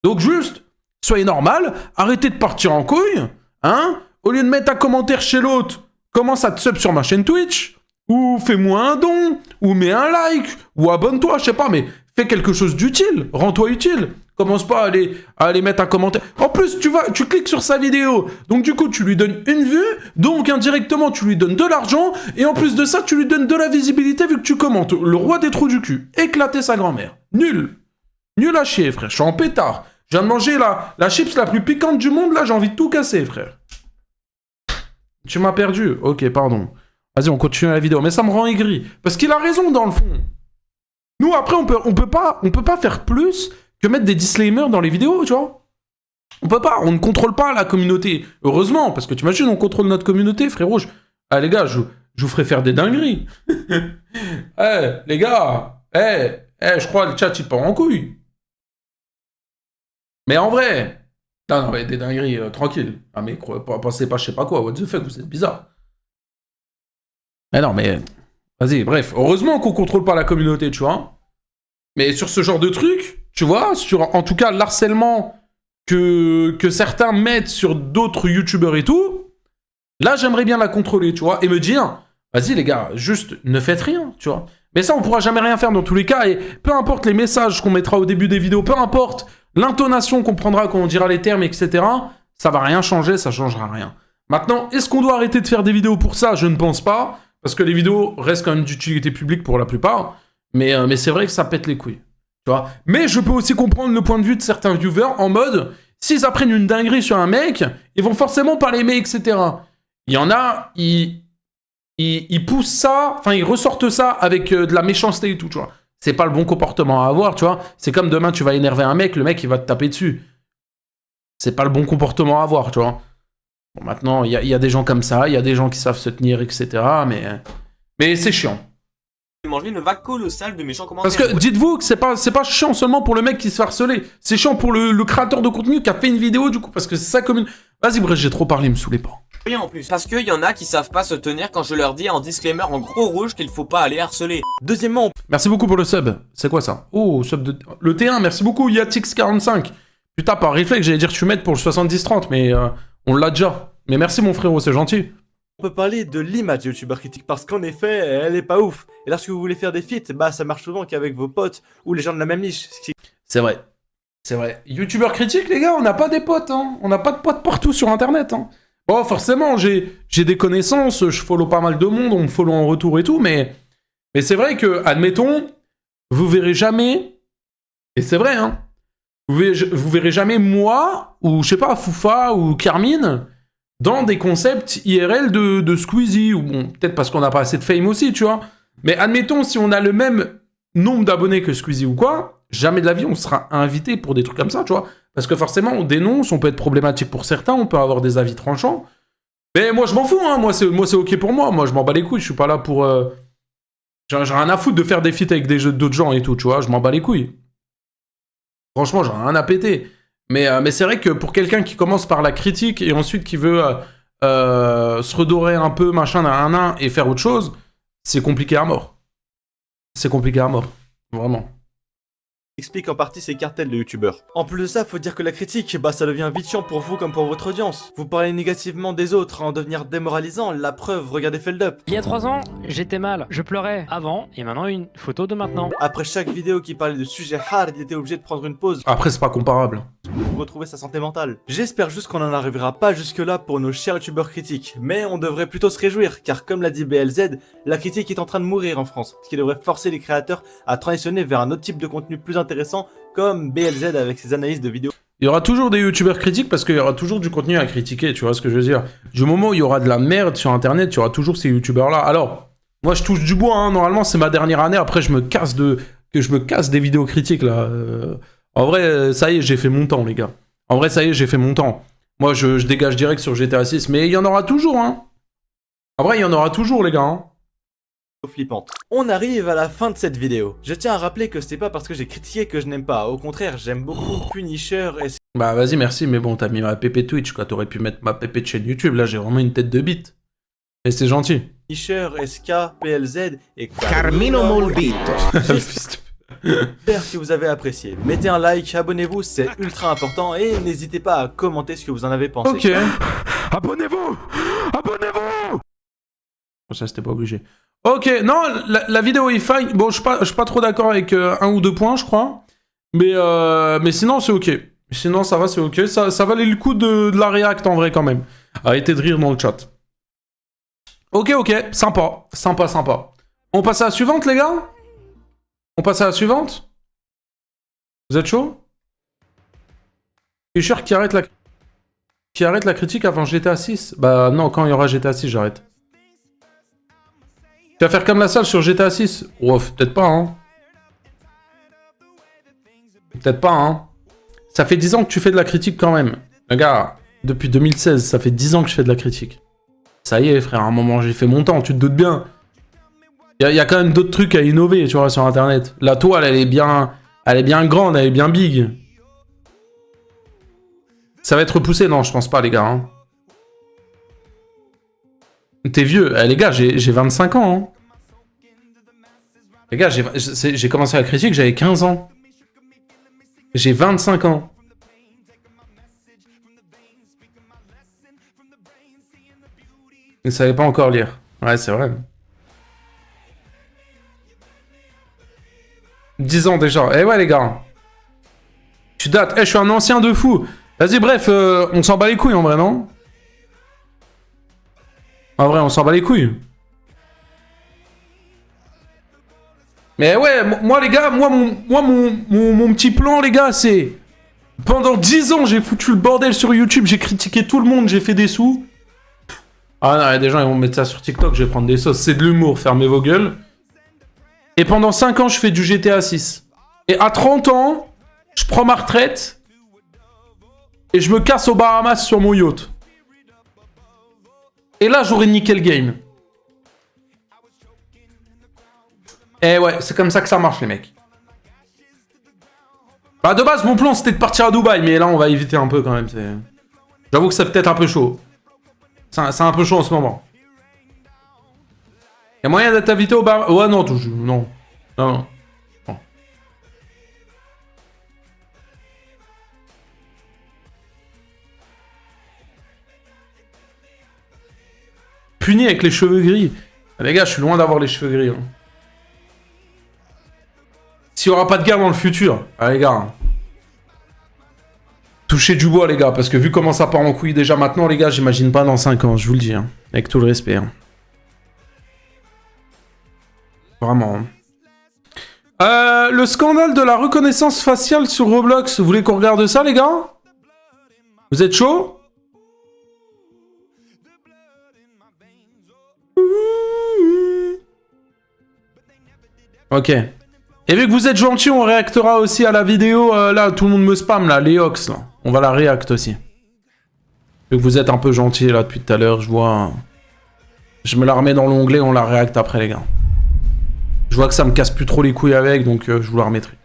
Donc juste, soyez normal, arrêtez de partir en couille, hein. Au lieu de mettre un commentaire chez l'autre, commence à te sub sur ma chaîne Twitch, ou fais-moi un don, ou mets un like, ou abonne-toi, je sais pas, mais fais quelque chose d'utile, rends-toi utile. Commence pas à aller mettre un commentaire. En plus, tu cliques sur sa vidéo, donc du coup, tu lui donnes une vue, donc indirectement, tu lui donnes de l'argent, et en plus de ça, tu lui donnes de la visibilité vu que tu commentes. Le roi des trous du cul, éclater sa grand-mère. Nul. Nul à chier, frère, je suis en pétard. Je viens de manger la chips la plus piquante du monde, là, j'ai envie de tout casser, frère. Tu m'as perdu. Ok, pardon. Vas-y, on continue la vidéo. Mais ça me rend aigri. Parce qu'il a raison, dans le fond. Nous, après, on peut pas faire plus que mettre des disclaimers dans les vidéos, tu vois. On peut pas. On ne contrôle pas la communauté. Heureusement, parce que tu imagines, on contrôle notre communauté, frérot. Ah, les gars, je vous ferai faire des dingueries. Les gars. Je crois le chat, il part en couille. Mais en vrai... Non, mais des dingueries, tranquille. Ah, mais pensez pas, je sais pas quoi, what the fuck, vous êtes bizarre. Mais non, mais... Vas-y, bref. Heureusement qu'on contrôle pas la communauté, tu vois. Mais sur ce genre de truc, tu vois, sur, en tout cas, l'harcèlement que certains mettent sur d'autres youtubeurs et tout, là, j'aimerais bien la contrôler, tu vois, et me dire, vas-y, les gars, juste ne faites rien, tu vois. Mais ça, on pourra jamais rien faire dans tous les cas, et peu importe les messages qu'on mettra au début des vidéos, peu importe l'intonation qu'on prendra quand on dira les termes, etc., ça va rien changer, ça changera rien. Maintenant, est-ce qu'on doit arrêter de faire des vidéos pour ça? Je ne pense pas, parce que les vidéos restent quand même d'utilité publique pour la plupart, mais c'est vrai que ça pète les couilles, tu vois. Mais je peux aussi comprendre le point de vue de certains viewers en mode, s'ils apprennent une dinguerie sur un mec, ils vont forcément pas l'aimer, etc. Il y en a, ils poussent ça, enfin ils ressortent ça avec de la méchanceté et tout, tu vois. C'est pas le bon comportement à avoir, tu vois. C'est comme demain, tu vas énerver un mec, le mec, il va te taper dessus. C'est pas le bon comportement à avoir, tu vois. Bon, maintenant, il y a des gens comme ça, il y a des gens qui savent se tenir, etc. Mais c'est chiant. manger une vague colossale de méchants commentaires. Parce que dites-vous que c'est pas chiant seulement pour le mec qui se fait harceler. C'est chiant pour le créateur de contenu qui a fait une vidéo, du coup, parce que c'est ça comme une... Vas-y, bref, j'ai trop parlé, me saoulez pas. Rien en plus. Parce qu'il y en a qui savent pas se tenir quand je leur dis en disclaimer en gros rouge qu'il faut pas aller harceler. Deuxièmement, Merci beaucoup pour le sub. C'est quoi ça? Oh, sub de... Le T1, merci beaucoup, Yatix45. Putain, par réflexe, j'allais dire tu m'aides pour le 70-30, mais on l'a déjà. Mais merci mon frérot, c'est gentil. on peut parler de l'image de youtubeur critique parce qu'en effet, elle est pas ouf. Et lorsque vous voulez faire des feats, bah ça marche souvent qu'avec vos potes ou les gens de la même niche. C'est vrai. C'est vrai. Youtubeur critique, les gars, on n'a pas des potes, hein. On n'a pas de potes partout sur Internet, hein. Bon, forcément, j'ai des connaissances, je follow pas mal de monde, on me follow en retour et tout, mais c'est vrai que, admettons, vous verrez jamais, et c'est vrai, hein, vous verrez jamais moi, ou je sais pas, Foufa ou Carmine, dans des concepts IRL de Squeezie, ou bon, peut-être parce qu'on n'a pas assez de fame aussi, tu vois. Mais admettons, si on a le même nombre d'abonnés que Squeezie ou quoi, jamais de la vie on sera invité pour des trucs comme ça, tu vois. Parce que forcément, on dénonce, on peut être problématique pour certains, on peut avoir des avis tranchants. Mais moi, je m'en fous, hein. Moi, c'est ok pour moi. Moi, je m'en bats les couilles. Je suis pas là pour... J'ai rien à foutre de faire des feats avec d'autres gens et tout, tu vois. Je m'en bats les couilles. Franchement, j'ai rien à péter. Mais c'est vrai que pour quelqu'un qui commence par la critique et ensuite qui veut se redorer un peu, machin, et faire autre chose, c'est compliqué à mort. C'est compliqué à mort. Vraiment. Explique en partie ces cartels de youtubeurs. En plus de ça, faut dire que la critique, bah ça devient vite chiant pour vous comme pour votre audience. Vous parlez négativement des autres, en devenir démoralisant, la preuve, regardez Feldup. Il y a 3 ans, j'étais mal, je pleurais avant, et maintenant une photo de maintenant. Après chaque vidéo qui parlait de sujets hard, il était obligé de prendre une pause. Après, c'est pas comparable. Pour retrouver sa santé mentale. J'espère juste qu'on n'en arrivera pas jusque là pour nos chers youtubeurs critiques, mais on devrait plutôt se réjouir, car comme l'a dit BLZ, la critique est en train de mourir en France, ce qui devrait forcer les créateurs à transitionner vers un autre type de contenu plus intéressant, comme BLZ avec ses analyses de vidéos. Il y aura toujours des youtubeurs critiques parce qu'il y aura toujours du contenu à critiquer, tu vois ce que je veux dire. Du moment où il y aura de la merde sur internet, il y aura toujours ces youtubeurs là. Alors, moi je touche du bois, hein. Normalement c'est ma dernière année, après je me casse des vidéos critiques là. En vrai, ça y est, j'ai fait mon temps les gars. En vrai, ça y est, j'ai fait mon temps. Moi je dégage direct sur GTA 6, mais il y en aura toujours, hein. En vrai, il y en aura toujours les gars, hein. Flippante. On arrive à la fin de cette vidéo. Je tiens à rappeler que c'est pas parce que j'ai critiqué que je n'aime pas, au contraire, j'aime beaucoup Punisher et... Bah vas-y, merci, mais bon, t'as mis ma PP Twitch, quoi. T'aurais pu mettre ma PP de chaîne YouTube, là j'ai vraiment une tête de bite. Et c'est gentil. Punisher, SK, PLZ et... Carmino Molbito. J'espère que vous avez apprécié. Mettez un like, abonnez-vous, c'est ultra important et n'hésitez pas à commenter ce que vous en avez pensé. Ok. Abonnez-vous. Abonnez-vous. Ça, c'était pas obligé. Ok, non, la vidéo est fine. Bon, je suis pas trop d'accord avec un ou deux points, je crois. Mais sinon, c'est ok. Sinon, ça va, c'est ok. Ça valait le coup de la react en vrai, quand même. Arrêtez de rire dans le chat. Ok, sympa. Sympa. On passe à la suivante, les gars? On passe à la suivante? Vous êtes chaud? Fischer qui arrête la critique avant GTA 6? Bah non, quand il y aura GTA 6, j'arrête. Tu vas faire comme la salle sur GTA 6? Oh, peut-être pas, hein. Peut-être pas, hein. Ça fait 10 ans que tu fais de la critique quand même. Regarde, depuis 2016, ça fait 10 ans que je fais de la critique. Ça y est, frère, à un moment, j'ai fait mon temps, tu te doutes bien. Il y a quand même d'autres trucs à innover, tu vois, sur Internet. La toile, elle est bien grande, elle est bien big. Ça va être repoussé? Non, je pense pas, les gars, hein. T'es vieux. Les gars, j'ai 25 ans. Hein. Les gars, j'ai commencé la critique, j'avais 15 ans. J'ai 25 ans. Vous ne savez pas encore lire. Ouais, c'est vrai. 10 ans déjà. Eh ouais, les gars. Tu dates. Je suis un ancien de fou. Vas-y, bref, on s'en bat les couilles en vrai, non? En vrai, on s'en bat les couilles. Mais ouais, moi les gars, mon petit plan, les gars, c'est... Pendant 10 ans, j'ai foutu le bordel sur YouTube, j'ai critiqué tout le monde, j'ai fait des sous. Ah non, il y a des gens, ils vont mettre ça sur TikTok, je vais prendre des sauces. C'est de l'humour, fermez vos gueules. Et pendant 5 ans, je fais du GTA 6. Et à 30 ans, je prends ma retraite. Et je me casse aux Bahamas sur mon yacht. Et là, j'aurais niqué le game. Eh ouais, c'est comme ça que ça marche, les mecs. Bah, de base, mon plan, c'était de partir à Dubaï. Mais là, on va éviter un peu, quand même. J'avoue que c'est peut-être un peu chaud. C'est un peu chaud en ce moment. Y'a moyen d'être invité au bar? Ouais, non, toujours. Non. Non. Non. Puni avec les cheveux gris. Les gars, je suis loin d'avoir les cheveux gris. Hein. S'il n'y aura pas de guerre dans le futur. Ah, les gars. Touchez du bois, les gars, parce que vu comment ça part en couille déjà maintenant, les gars, j'imagine pas dans 5 ans, je vous le dis. Hein, avec tout le respect. Hein. Vraiment. Le scandale de la reconnaissance faciale sur Roblox. Vous voulez qu'on regarde ça, les gars? Vous êtes chaud? Ok. Et vu que vous êtes gentil, on réactera aussi à la vidéo. Là, tout le monde me spam, là, les Ox, là. On va la réact aussi. Vu que vous êtes un peu gentil, là, depuis tout à l'heure, je vois... Je me la remets dans l'onglet, on la réacte après, les gars. Je vois que ça me casse plus trop les couilles avec, donc je vous la remettrai.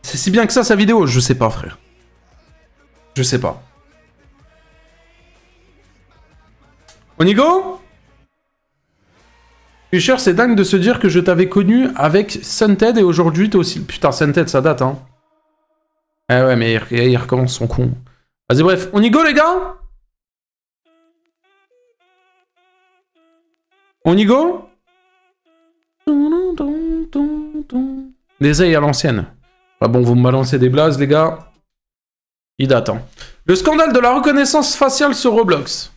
C'est si bien que ça, sa vidéo? Je sais pas, frère. Je sais pas. On y go? Fischer, c'est dingue de se dire que je t'avais connu avec Sunted et aujourd'hui t'es aussi... Putain, Sunted, ça date, hein. Ah ouais, mais il recommence son con. Vas-y, bref. On y go, les gars? On y go? Des ailes à l'ancienne. Ah bon, vous me balancez des blazes, les gars. Il date, hein. Le scandale de la reconnaissance faciale sur Roblox.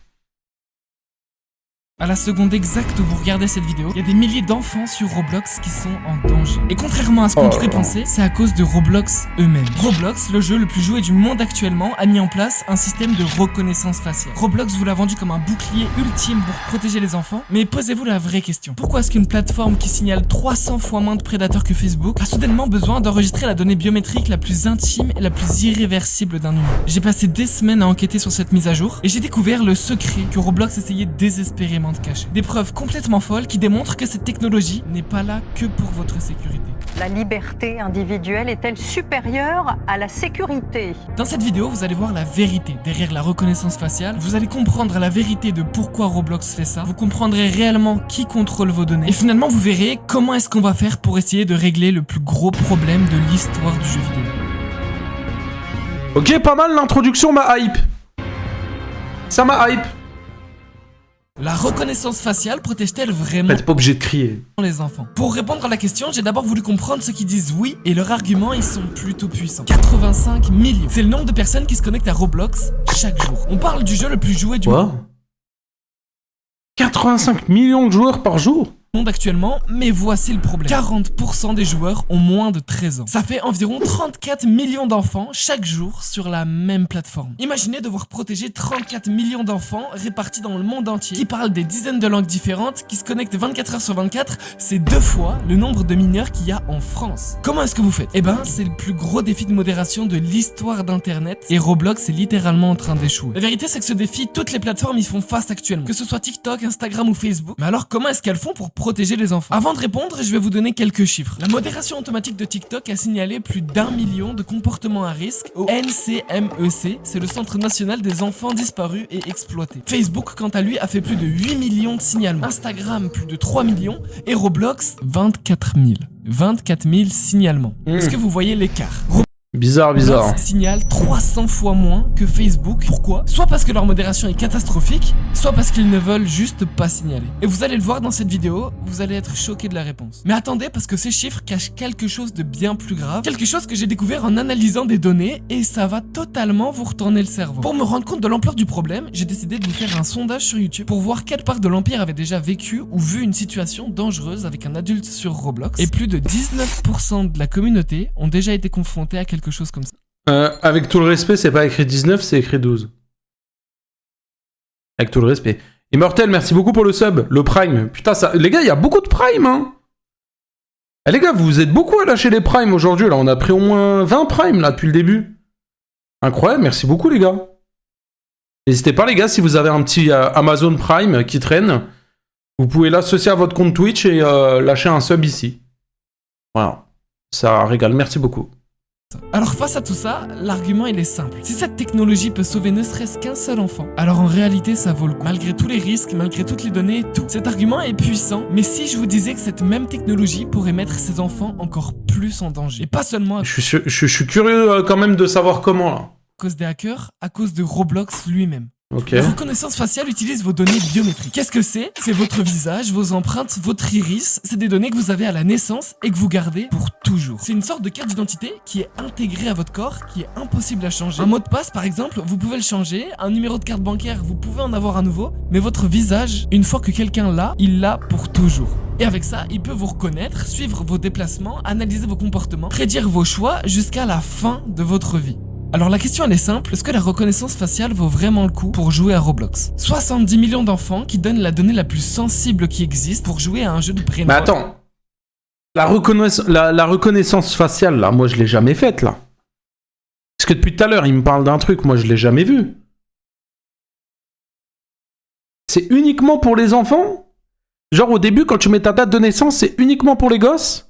À la seconde exacte où vous regardez cette vidéo, il y a des milliers d'enfants sur Roblox qui sont en danger. Et contrairement à ce qu'on pourrait penser, c'est à cause de Roblox eux-mêmes. Roblox, le jeu le plus joué du monde actuellement, a mis en place un système de reconnaissance faciale. Roblox vous l'a vendu comme un bouclier ultime pour protéger les enfants, mais posez-vous la vraie question. Pourquoi est-ce qu'une plateforme qui signale 300 fois moins de prédateurs que Facebook a soudainement besoin d'enregistrer la donnée biométrique la plus intime et la plus irréversible d'un humain? J'ai passé des semaines à enquêter sur cette mise à jour, et j'ai découvert le secret que Roblox essayait désespérément de cacher. Des preuves complètement folles qui démontrent que cette technologie n'est pas là que pour votre sécurité. La liberté individuelle est-elle supérieure à la sécurité? Dans cette vidéo, vous allez voir la vérité derrière la reconnaissance faciale, vous allez comprendre la vérité de pourquoi Roblox fait ça, vous comprendrez réellement qui contrôle vos données, et finalement vous verrez comment est-ce qu'on va faire pour essayer de régler le plus gros problème de l'histoire du jeu vidéo. Ok, pas mal, l'introduction m'a hype. Ça m'a hype. La reconnaissance faciale protège-t-elle vraiment T'es pas obligé de crier. Les enfants? Pour répondre à la question, j'ai d'abord voulu comprendre ceux qui disent oui, et leurs arguments, ils sont plutôt puissants. 85 millions. C'est le nombre de personnes qui se connectent à Roblox chaque jour. On parle du jeu le plus joué du monde. 85 millions de joueurs par jour? Actuellement, mais voici le problème. 40% des joueurs ont moins de 13 ans. Ça fait environ 34 millions d'enfants chaque jour sur la même plateforme. Imaginez devoir protéger 34 millions d'enfants répartis dans le monde entier, qui parlent des dizaines de langues différentes, qui se connectent 24 heures sur 24, c'est 2 fois le nombre de mineurs qu'il y a en France. Comment est-ce que vous faites? Eh ben, c'est le plus gros défi de modération de l'histoire d'internet, et Roblox est littéralement en train d'échouer. La vérité, c'est que ce défi, toutes les plateformes y font face actuellement, que ce soit TikTok, Instagram ou Facebook. Mais alors, comment est-ce qu'elles font pour protéger les enfants? Avant de répondre, je vais vous donner quelques chiffres. La modération automatique de TikTok a signalé plus d'1 million de comportements à risque au NCMEC, c'est le Centre National des Enfants Disparus et Exploités. Facebook, quant à lui, a fait plus de 8 millions de signalements. Instagram, plus de 3 millions. Et Roblox, 24 000. 24 000 signalements. Est-ce que vous voyez l'écart? Bizarre. Roblox signale 300 fois moins que Facebook. Pourquoi? Soit parce que leur modération est catastrophique, soit parce qu'ils ne veulent juste pas signaler. Et vous allez le voir dans cette vidéo, vous allez être choqué de la réponse. Mais attendez, parce que ces chiffres cachent quelque chose de bien plus grave, quelque chose que j'ai découvert en analysant des données, et ça va totalement vous retourner le cerveau. Pour me rendre compte de l'ampleur du problème, j'ai décidé de vous faire un sondage sur YouTube pour voir quelle part de l'Empire avait déjà vécu ou vu une situation dangereuse avec un adulte sur Roblox. Et plus de 19% de la communauté ont déjà été confrontés à quelque chose comme ça. Avec tout le respect, c'est pas écrit 19, c'est écrit 12. Avec tout le respect. Immortel, merci beaucoup pour le sub. Le Prime. Putain, ça... les gars, il y a beaucoup de Prime, hein. Eh, les gars, vous êtes beaucoup à lâcher les Prime aujourd'hui. Là, on a pris au moins 20 Prime, là, depuis le début. Incroyable, merci beaucoup, les gars. N'hésitez pas, les gars, si vous avez un petit Amazon Prime qui traîne, vous pouvez l'associer à votre compte Twitch et lâcher un sub ici. Voilà. Ça régale, merci beaucoup. Alors face à tout ça, l'argument il est simple. Si cette technologie peut sauver ne serait-ce qu'un seul enfant, alors en réalité ça vaut le coup. Malgré tous les risques, malgré toutes les données et tout. Cet argument est puissant, mais si je vous disais que cette même technologie pourrait mettre ces enfants encore plus en danger, et pas seulement à... Je suis curieux quand même de savoir comment, là. À cause des hackers, à cause de Roblox lui-même. Ok. La reconnaissance faciale utilise vos données biométriques. Qu'est-ce que c'est? C'est votre visage, vos empreintes, votre iris. C'est des données que vous avez à la naissance et que vous gardez pour toujours. C'est une sorte de carte d'identité qui est intégrée à votre corps, qui est impossible à changer. Un mot de passe, par exemple, vous pouvez le changer. Un numéro de carte bancaire, vous pouvez en avoir un nouveau. Mais votre visage, une fois que quelqu'un l'a, il l'a pour toujours. Et avec ça, il peut vous reconnaître, suivre vos déplacements, analyser vos comportements, prédire vos choix jusqu'à la fin de votre vie. Alors la question elle est simple, est-ce que la reconnaissance faciale vaut vraiment le coup pour jouer à Roblox? 70 millions d'enfants qui donnent la donnée la plus sensible qui existe pour jouer à un jeu de brain. Mais attends, la reconnaissance faciale, là, moi je l'ai jamais faite, là. Parce que depuis tout à l'heure, il me parle d'un truc, moi je l'ai jamais vu. C'est uniquement pour les enfants? Genre au début, quand tu mets ta date de naissance, c'est uniquement pour les gosses?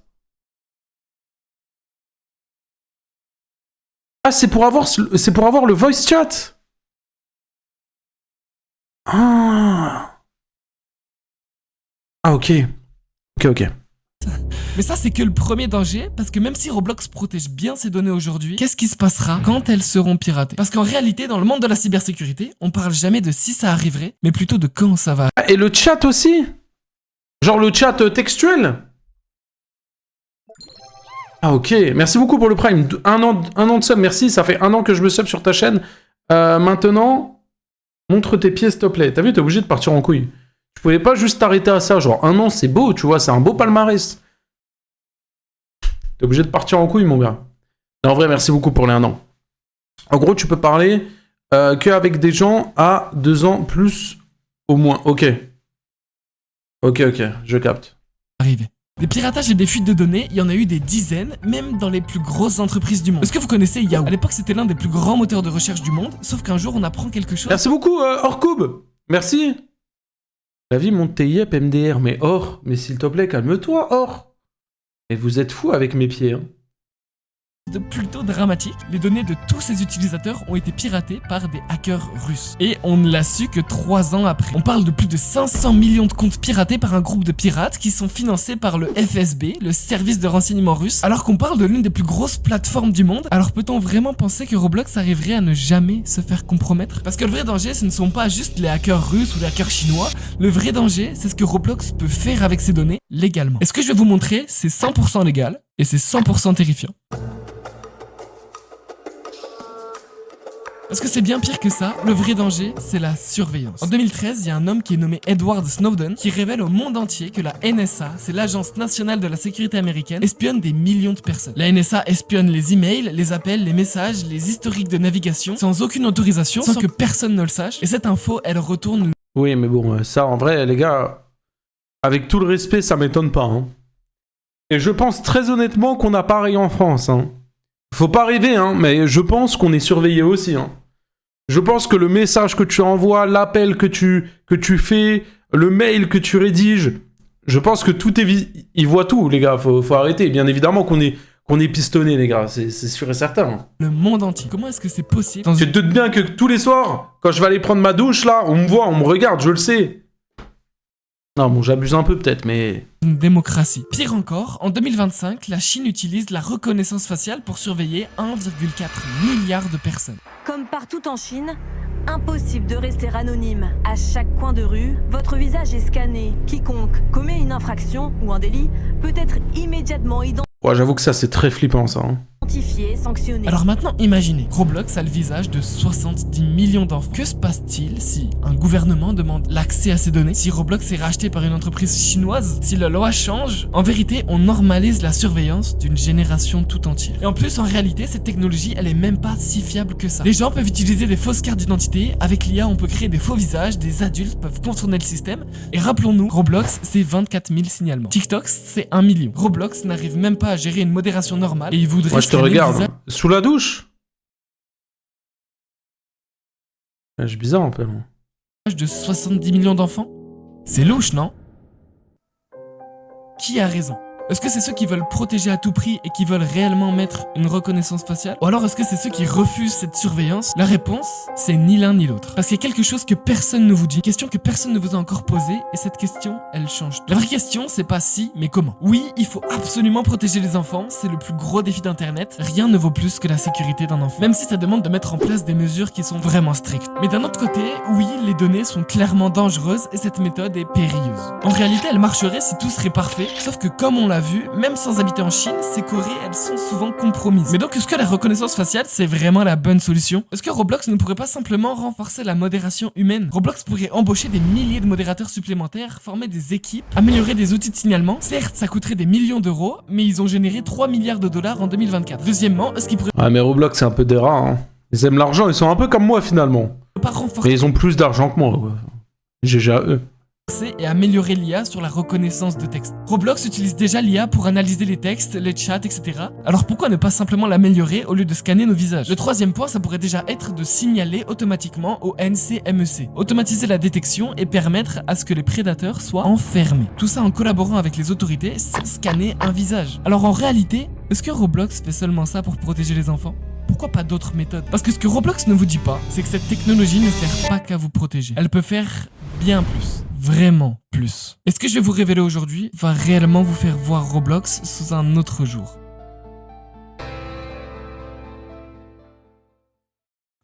Ah, c'est pour avoir le voice chat. Ah. Ah, ok. Ok. Mais ça c'est que le premier danger, parce que même si Roblox protège bien ses données aujourd'hui, qu'est-ce qui se passera quand elles seront piratées? Parce qu'en réalité, dans le monde de la cybersécurité, on parle jamais de si ça arriverait, mais plutôt de quand ça va. Et le chat aussi? Genre le chat textuel? Ah ok, merci beaucoup pour le prime. Un an de sub, merci, ça fait 1 an que je me sub sur ta chaîne. Maintenant, montre tes pieds s'il te plaît. T'as vu, t'es obligé de partir en couille. Tu pouvais pas juste t'arrêter à ça, genre 1 an c'est beau, tu vois, c'est un beau palmarès. T'es obligé de partir en couille mon gars. Et en vrai, merci beaucoup pour les 1 an. En gros, tu peux parler qu'avec des gens à 2 ans plus au moins. Ok. Ok, je capte. Arrivé. Des piratages et des fuites de données, il y en a eu des dizaines, même dans les plus grosses entreprises du monde. Est-ce que vous connaissez Yahoo? À l'époque, c'était l'un des plus grands moteurs de recherche du monde, sauf qu'un jour, on apprend quelque chose. Merci beaucoup, Orkub. Merci. La vie monte TIEP MDR, mais s'il te plaît, calme-toi, Or. Et vous êtes fou avec mes pieds, hein. De plutôt dramatique, les données de tous ces utilisateurs ont été piratées par des hackers russes. Et on ne l'a su que 3 ans après. On parle de plus de 500 millions de comptes piratés par un groupe de pirates qui sont financés par le FSB, le service de renseignement russe, alors qu'on parle de l'une des plus grosses plateformes du monde. Alors peut-on vraiment penser que Roblox arriverait à ne jamais se faire compromettre? Parce que le vrai danger, ce ne sont pas juste les hackers russes ou les hackers chinois. Le vrai danger, c'est ce que Roblox peut faire avec ces données légalement. Et ce que je vais vous montrer, c'est 100% légal et c'est 100% terrifiant. Parce que c'est bien pire que ça, le vrai danger, c'est la surveillance. En 2013, il y a un homme qui est nommé Edward Snowden qui révèle au monde entier que la NSA, c'est l'agence nationale de la sécurité américaine, espionne des millions de personnes. La NSA espionne les emails, les appels, les messages, les historiques de navigation, sans aucune autorisation, sans que personne ne le sache. Et cette info, elle retourne... Oui, mais bon, ça, en vrai, les gars, avec tout le respect, ça m'étonne pas, hein. Et je pense très honnêtement qu'on a pareil en France, hein. Faut pas rêver, hein, mais je pense qu'on est surveillé aussi, hein. Je pense que le message que tu envoies, l'appel que tu fais, le mail que tu rédiges, je pense que tout est... Ils voient tout, les gars, faut arrêter. Bien évidemment qu'on est pistonné, les gars, c'est sûr et certain. Hein. Le monde entier. Comment est-ce que c'est possible? Tu te doutes bien que tous les soirs, quand je vais aller prendre ma douche, là, on me voit, on me regarde, je le sais. Non, bon, j'abuse un peu peut-être, mais... Une démocratie. Pire encore, en 2025, la Chine utilise la reconnaissance faciale pour surveiller 1,4 milliard de personnes. Comme partout en Chine, impossible de rester anonyme. À chaque coin de rue, votre visage est scanné. Quiconque commet une infraction ou un délit peut être immédiatement identifié. Ouais, j'avoue que ça, c'est très flippant, ça. Hein. Sanctionné. Alors maintenant, imaginez, Roblox a le visage de 70 millions d'enfants. Que se passe-t-il si un gouvernement demande l'accès à ces données? Si Roblox est racheté par une entreprise chinoise? Si la loi change? En vérité, on normalise la surveillance d'une génération tout entière. Et en plus, en réalité, cette technologie, elle est même pas si fiable que ça. Les gens peuvent utiliser des fausses cartes d'identité. Avec l'IA, on peut créer des faux visages. Des adultes peuvent contourner le système. Et rappelons-nous, Roblox, c'est 24 000 signalements. TikTok, c'est 1 million. Roblox n'arrive même pas à gérer une modération normale. Et il voudrait... Moi, je te regarde. Sous la douche? C'est bizarre un peu, non? De 70 millions d'enfants? C'est louche, non? Qui a raison? Est-ce que c'est ceux qui veulent protéger à tout prix et qui veulent réellement mettre une reconnaissance faciale? Ou alors est-ce que c'est ceux qui refusent cette surveillance? La réponse, c'est ni l'un ni l'autre. Parce qu'il y a quelque chose que personne ne vous dit, une question que personne ne vous a encore posée, et cette question, elle change tout. La vraie question, c'est pas si, mais comment. Oui, il faut absolument protéger les enfants, c'est le plus gros défi d'internet. Rien ne vaut plus que la sécurité d'un enfant. Même si ça demande de mettre en place des mesures qui sont vraiment strictes. Mais d'un autre côté, oui, les données sont clairement dangereuses et cette méthode est périlleuse. En réalité, elle marcherait si tout serait parfait, sauf que comme on l'a vu, même sans habiter en Chine, ces Corées, elles sont souvent compromises. Mais donc, est-ce que la reconnaissance faciale, c'est vraiment la bonne solution? Est-ce que Roblox ne pourrait pas simplement renforcer la modération humaine? Roblox pourrait embaucher des milliers de modérateurs supplémentaires, former des équipes, améliorer des outils de signalement. Certes, ça coûterait des millions d'euros, mais ils ont généré 3 milliards de dollars en 2024. Deuxièmement, est-ce qu'ils pourraient Ah mais Roblox c'est un peu des rats, hein. Ils aiment l'argent, ils sont un peu comme moi finalement. pas renforcer Mais ils ont plus d'argent que moi, quoi. GG à eux. et améliorer l'IA sur la reconnaissance de texte? Roblox utilise déjà l'IA pour analyser les textes, les chats, etc. Alors pourquoi ne pas simplement l'améliorer au lieu de scanner nos visages? Le troisième point, ça pourrait déjà être de signaler automatiquement au NCMEC, automatiser la détection et permettre à ce que les prédateurs soient enfermés. Tout ça en collaborant avec les autorités sans scanner un visage. Alors en réalité, est-ce que Roblox fait seulement ça pour protéger les enfants? Pourquoi pas d'autres méthodes? Parce que ce que Roblox ne vous dit pas, c'est que cette technologie ne sert pas qu'à vous protéger. Elle peut faire bien plus. Vraiment plus. Et ce que je vais vous révéler aujourd'hui va réellement vous faire voir Roblox sous un autre jour.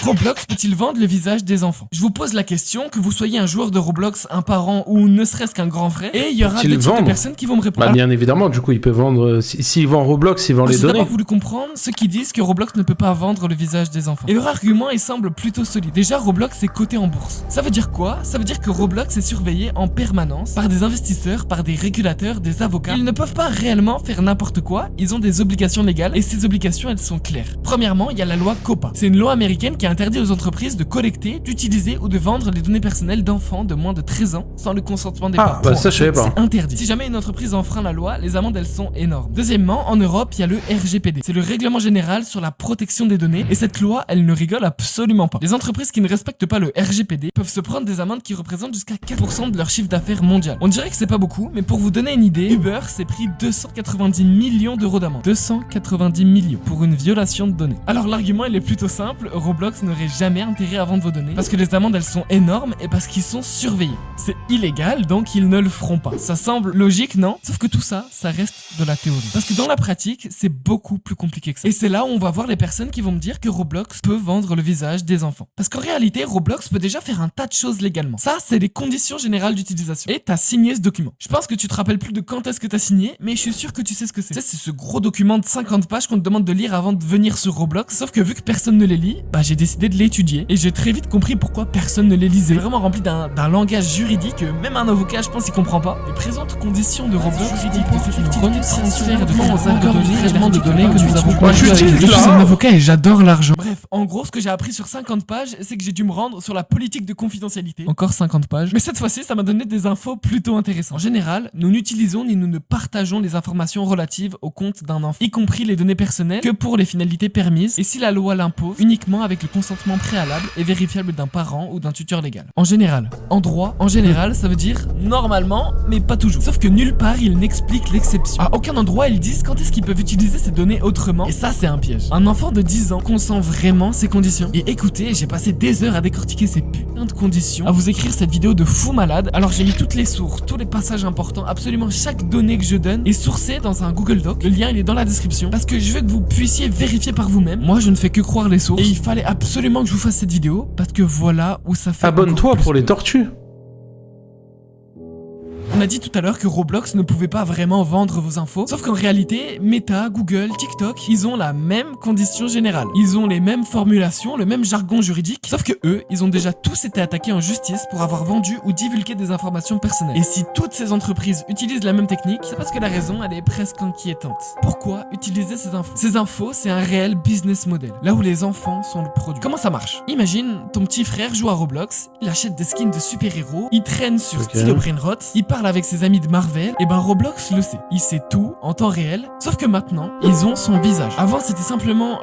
Roblox peut-il vendre le visage des enfants? Je vous pose la question, que vous soyez un joueur de Roblox, un parent ou ne serait-ce qu'un grand frère, et il y aura deux types de personnes qui vont me répondre. Bah bien évidemment, du coup, il peut vendre... S'il vend Roblox, il vend les données. J'ai d'abord voulu comprendre ceux qui disent que Roblox ne peut pas vendre le visage des enfants. Et leur argument, il semble plutôt solide. Déjà, Roblox est coté en bourse. Ça veut dire quoi? Ça veut dire que Roblox est surveillé en permanence par des investisseurs, par des régulateurs, des avocats. Ils ne peuvent pas réellement faire n'importe quoi, ils ont des obligations légales, et ces obligations, elles sont claires. Premièrement, il y a la loi COPPA. C'est une loi américaine qui interdit aux entreprises de collecter, d'utiliser ou de vendre les données personnelles d'enfants de moins de 13 ans sans le consentement des parents. Bah ça je savais pas. C'est interdit. Si jamais une entreprise enfreint la loi, les amendes elles sont énormes. Deuxièmement, en Europe, il y a le RGPD. C'est le règlement général sur la protection des données et cette loi, elle ne rigole absolument pas. Les entreprises qui ne respectent pas le RGPD peuvent se prendre des amendes qui représentent jusqu'à 4% de leur chiffre d'affaires mondial. On dirait que c'est pas beaucoup, mais pour vous donner une idée, Uber s'est pris 290 millions d'euros d'amende. 290 millions pour une violation de données. Alors l'argument il est plutôt simple, Roblox n'aurait jamais intérêt à vendre vos données parce que les amendes elles sont énormes et parce qu'ils sont surveillés. C'est illégal donc ils ne le feront pas. Ça semble logique, non? Sauf que tout ça, ça reste de la théorie. Parce que dans la pratique, c'est beaucoup plus compliqué que ça. Et c'est là où on va voir les personnes qui vont me dire que Roblox peut vendre le visage des enfants. Parce qu'en réalité, Roblox peut déjà faire un tas de choses légalement. Ça, c'est les conditions générales d'utilisation. Et t'as signé ce document. Je pense que tu te rappelles plus de quand est-ce que t'as signé, mais je suis sûr que tu sais ce que c'est. C'est ce gros document de 50 pages qu'on te demande de lire avant de venir sur Roblox. Sauf que vu que personne ne les lit, bah j'ai décidé de l'étudier. Et j'ai très vite compris pourquoi personne ne les lisait. C'est vraiment rempli d'un langage juridique que même un avocat, je pense, il comprend pas. Les présentes conditions de Roblox juridique de cette transfert de traitement de données que nous avons pas. Je suis un avocat et j'adore l'argent. Bref, en gros, ce que j'ai appris sur 50 pages, c'est que j'ai dû me rendre sur la politique de confidentialité. Encore 50 pages. Mais cette fois-ci, ça m'a donné des infos plutôt intéressantes. En général, nous n'utilisons ni nous ne partageons les informations relatives au compte d'un enfant, y compris les données personnelles, que pour les finalités permises, et si la loi l'impose, uniquement avec le consentement préalable et vérifiable d'un parent ou d'un tuteur légal. En général. En droit, en général, ça veut dire normalement, mais pas toujours. Sauf que nulle part, ils n'expliquent l'exception. À aucun endroit, ils disent quand est-ce qu'ils peuvent utiliser ces données autrement. Et ça, c'est un piège. Un enfant de 10 ans consent vraiment ces conditions. Et écoutez, j'ai passé des heures à décortiquer ces putains de conditions, à vous écrire cette vidéo de fou malade. Alors j'ai mis toutes les sources, tous les passages importants, absolument chaque donnée que je donne est sourcée dans un Google Doc. Le lien, il est dans la description. Parce que je veux que vous puissiez vérifier par vous-même. Moi, je ne fais que croire les sources. Et il fallait absolument que je vous fasse cette vidéo. Parce que voilà où ça fait. Abonne-toi pour les tortues. On a dit tout à l'heure que Roblox ne pouvait pas vraiment vendre vos infos, sauf qu'en réalité, Meta, Google, TikTok, ils ont la même condition générale. Ils ont les mêmes formulations, le même jargon juridique, sauf que eux, ils ont déjà tous été attaqués en justice pour avoir vendu ou divulgué des informations personnelles. Et si toutes ces entreprises utilisent la même technique, c'est parce que la raison, elle est presque inquiétante. Pourquoi utiliser ces infos? Ces infos, c'est un réel business model, là où les enfants sont le produit. Comment ça marche? Imagine, ton petit frère joue à Roblox, il achète des skins de super-héros, il traîne sur Stylo Brainrot, il parle avec ses amis de Marvel, et ben Roblox le sait. Il sait tout en temps réel, sauf que maintenant, ils ont son visage. Avant, c'était simplement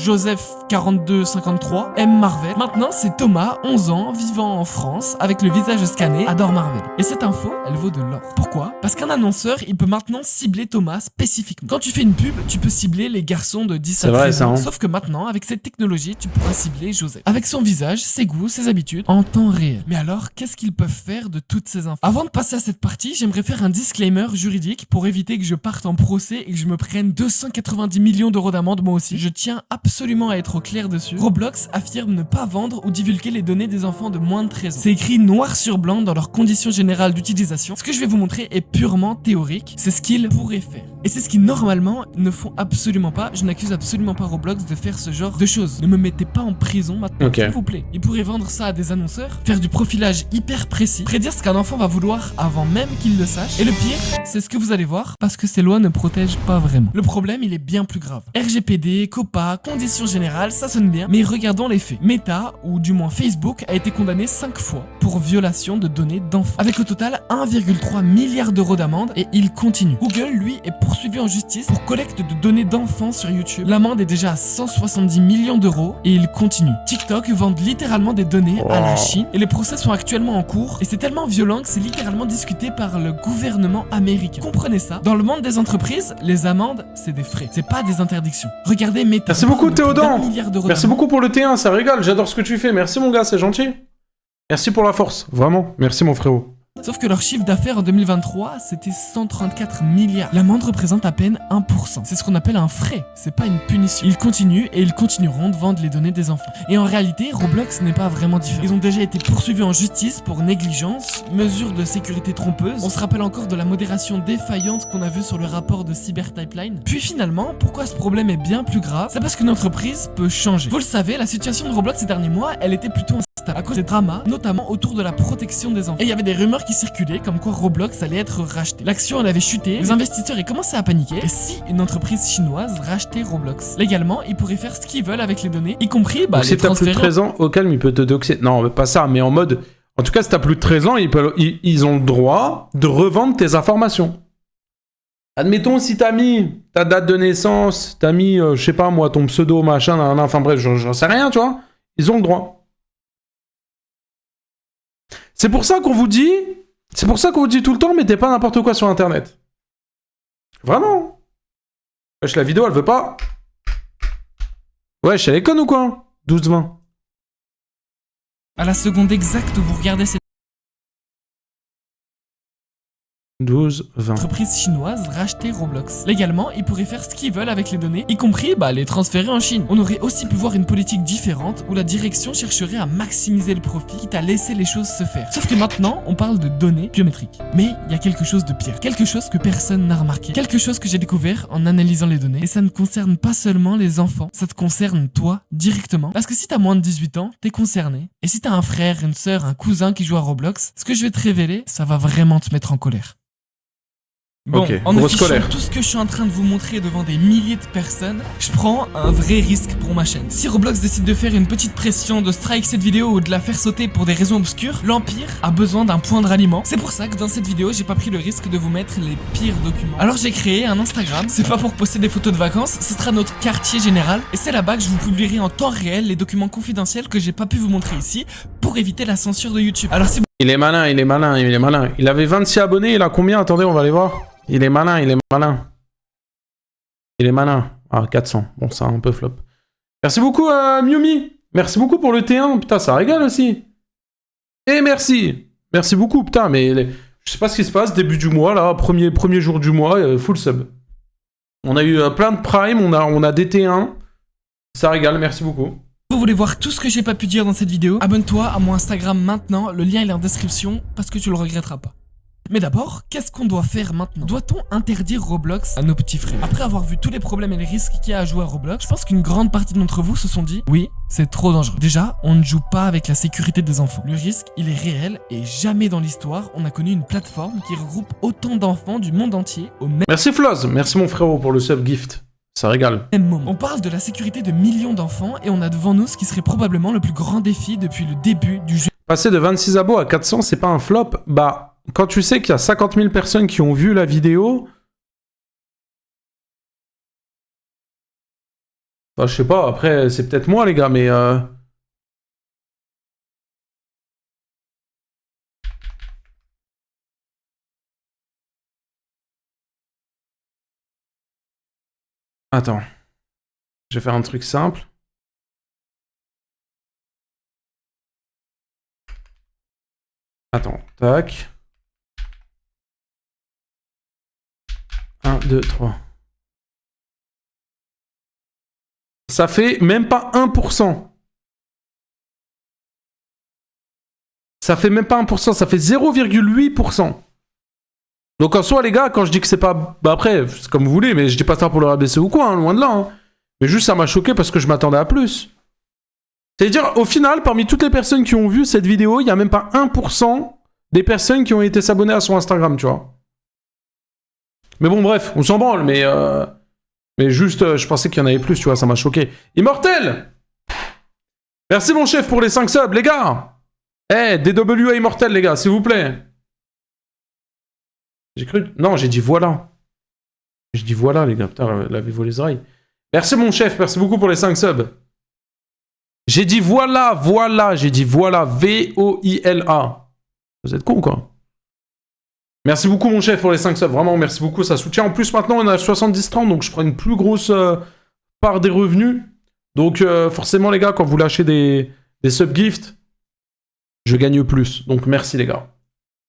Joseph4253, aime Marvel. Maintenant, c'est Thomas, 11 ans, vivant en France, avec le visage scanné, adore Marvel. Et cette info, elle vaut de l'or. Pourquoi? Parce qu'un annonceur, il peut maintenant cibler Thomas spécifiquement. Quand tu fais une pub, tu peux cibler les garçons de 10 à 13 ans, sauf que maintenant, avec cette technologie, tu pourras cibler Joseph. Avec son visage, ses goûts, ses habitudes, en temps réel. Mais alors, qu'est-ce qu'ils peuvent faire de toutes ces infos? Avant de passer à cette partie, j'aimerais faire un disclaimer juridique pour éviter que je parte en procès et que je me prenne 290 millions d'euros d'amende moi aussi. Je tiens absolument à être au clair dessus. Roblox affirme ne pas vendre ou divulguer les données des enfants de moins de 13 ans. C'est écrit noir sur blanc dans leurs conditions générales d'utilisation. Ce que je vais vous montrer est purement théorique. C'est ce qu'ils pourraient faire. Et c'est ce qu'ils normalement ne font absolument pas. Je n'accuse absolument pas Roblox de faire ce genre de choses. Ne me mettez pas en prison maintenant, s'il vous plaît. Ils pourraient vendre ça à des annonceurs, faire du profilage hyper précis, prédire ce qu'un enfant va vouloir avant même qu'il le sache. Et le pire, c'est ce que vous allez voir, parce que ces lois ne protègent pas vraiment. Le problème, il est bien plus grave. RGPD, COPPA, conditions générales, ça sonne bien, mais regardons les faits. Meta, ou du moins Facebook, a été condamné 5 fois pour violation de données d'enfants, avec au total 1,3 milliard d'euros d'amende, et il continue. Google, lui, est poursuivi en justice pour collecte de données d'enfants sur YouTube. L'amende est déjà à 170 millions d'euros, et il continue. TikTok vend littéralement des données à la Chine, et les procès sont actuellement en cours, et c'est tellement violent que c'est littéralement discuté par le gouvernement américain. Comprenez ça, dans le monde des entreprises, les amendes, c'est des frais, c'est pas des interdictions. Regardez Meta. Merci beaucoup Théodan. Merci beaucoup pour le T1, ça régale, j'adore ce que tu fais. Merci mon gars, c'est gentil. Merci pour la force, vraiment. Merci mon frérot. Sauf que leur chiffre d'affaires en 2023, c'était 134 milliards. L'amende représente à peine 1%. C'est ce qu'on appelle un frais, c'est pas une punition. Ils continuent et ils continueront de vendre les données des enfants. Et en réalité, Roblox n'est pas vraiment différent. Ils ont déjà été poursuivis en justice pour négligence, mesures de sécurité trompeuses. On se rappelle encore de la modération défaillante qu'on a vue sur le rapport de Cyberpipeline. Puis finalement, pourquoi ce problème est bien plus grave? C'est parce qu'une entreprise peut changer. Vous le savez, la situation de Roblox ces derniers mois, elle était plutôt instable à cause des dramas, notamment autour de la protection des enfants. Et il y avait des rumeurs qui circulaient comme quoi Roblox allait être racheté. L'action elle avait chuté, les investisseurs ils commençaient à paniquer. Et si une entreprise chinoise rachetait Roblox? Légalement, ils pourraient faire ce qu'ils veulent avec les données, y compris les si t'as plus de 13 ans, au calme, il peut te doxer. Non, pas ça, mais en mode... En tout cas, si t'as plus de 13 ans, ils ont le droit de revendre tes informations. Admettons, si t'as mis ta date de naissance, t'as mis, je sais pas moi, ton pseudo, machin, enfin bref, j'en sais rien, tu vois. Ils ont le droit. C'est pour ça qu'on vous dit... C'est pour ça qu'on vous dit tout le temps, mettez pas n'importe quoi sur Internet. Vraiment. Wesh, la vidéo, elle veut pas... Wesh, elle est conne ou quoi? 12-20. À la seconde exacte où vous regardez cette 12, 20. Entreprise chinoise racheter Roblox. Légalement, ils pourraient faire ce qu'ils veulent avec les données, y compris les transférer en Chine. On aurait aussi pu voir une politique différente où la direction chercherait à maximiser le profit, quitte à laisser les choses se faire. Sauf que maintenant, on parle de données biométriques. Mais il y a quelque chose de pire, quelque chose que personne n'a remarqué, quelque chose que j'ai découvert en analysant les données. Et ça ne concerne pas seulement les enfants, ça te concerne toi directement. Parce que si t'as moins de 18 ans, t'es concerné. Et si t'as un frère, une sœur, un cousin qui joue à Roblox, ce que je vais te révéler, ça va vraiment te mettre en colère. Bon, en affichant tout ce que je suis en train de vous montrer devant des milliers de personnes, je prends un vrai risque pour ma chaîne. Si Roblox décide de faire une petite pression, de strike cette vidéo ou de la faire sauter pour des raisons obscures, l'Empire a besoin d'un point de ralliement. C'est pour ça que dans cette vidéo, j'ai pas pris le risque de vous mettre les pires documents. Alors j'ai créé un Instagram, c'est pas pour poster des photos de vacances, ce sera notre quartier général. Et c'est là-bas que je vous publierai en temps réel les documents confidentiels que j'ai pas pu vous montrer ici, pour éviter la censure de YouTube. Alors si vous... Il est malin, il est malin, il est malin. Il avait 26 abonnés, il a combien? Attendez, on va aller voir. Il est malin, il est malin. Il est malin. Ah, 400. Bon, ça a un peu flop. Merci beaucoup, Miumi. Merci beaucoup pour le T1. Putain, ça régale aussi. Et merci. Merci beaucoup, putain, mais... Je sais pas ce qui se passe, début du mois, là, premier jour du mois, full sub. On a eu plein de prime, on a des T1. Ça régale, merci beaucoup. Vous voulez voir tout ce que j'ai pas pu dire dans cette vidéo? Abonne-toi à mon Instagram maintenant, le lien est en description, parce que tu le regretteras pas. Mais d'abord, qu'est-ce qu'on doit faire maintenant? Doit-on interdire Roblox à nos petits frères? Après avoir vu tous les problèmes et les risques qu'il y a à jouer à Roblox, je pense qu'une grande partie d'entre vous se sont dit « Oui, c'est trop dangereux ». Déjà, on ne joue pas avec la sécurité des enfants. Le risque, il est réel et jamais dans l'histoire, on a connu une plateforme qui regroupe autant d'enfants du monde entier au même... Merci Floz, merci mon frérot pour le sub gift. Ça régale. On parle de la sécurité de millions d'enfants et on a devant nous ce qui serait probablement le plus grand défi depuis le début du jeu. Passer de 26 abos à 400, c'est pas un flop? Bah... Quand tu sais qu'il y a 50 000 personnes qui ont vu la vidéo, Bah, je sais pas, après, c'est peut-être moi, les gars, mais... Attends. Je vais faire un truc simple. Attends, tac. 1, 2, 3. Ça fait même pas 1%. Ça fait même pas 1%, ça fait 0,8%. Donc en soi, les gars, quand je dis que c'est pas... Bah après, c'est comme vous voulez, mais je dis pas ça pour le rabaisser ou quoi, hein, loin de là. Hein. Mais juste, ça m'a choqué parce que je m'attendais à plus. C'est-à-dire, au final, parmi toutes les personnes qui ont vu cette vidéo, il y a même pas 1% des personnes qui ont été s'abonner à son Instagram, tu vois. Mais bon, bref, on s'en branle, mais juste, je pensais qu'il y en avait plus, tu vois, ça m'a choqué. Immortel! Merci mon chef pour les 5 subs, les gars! Eh, DWA Immortel, les gars, s'il vous plaît! J'ai cru... Non, j'ai dit voilà. J'ai dit voilà, les gars, putain, lavez-vous les oreilles. Merci mon chef, merci beaucoup pour les 5 subs. J'ai dit voilà, voilà, j'ai dit voilà, V-O-I-L-A. Vous êtes con, quoi. Merci beaucoup, mon chef, pour les 5 subs. Vraiment, merci beaucoup, ça soutient. En plus, maintenant, on a 70-30, donc je prends une plus grosse part des revenus. Donc, forcément, les gars, quand vous lâchez des sub-gifts, je gagne plus. Donc, merci, les gars.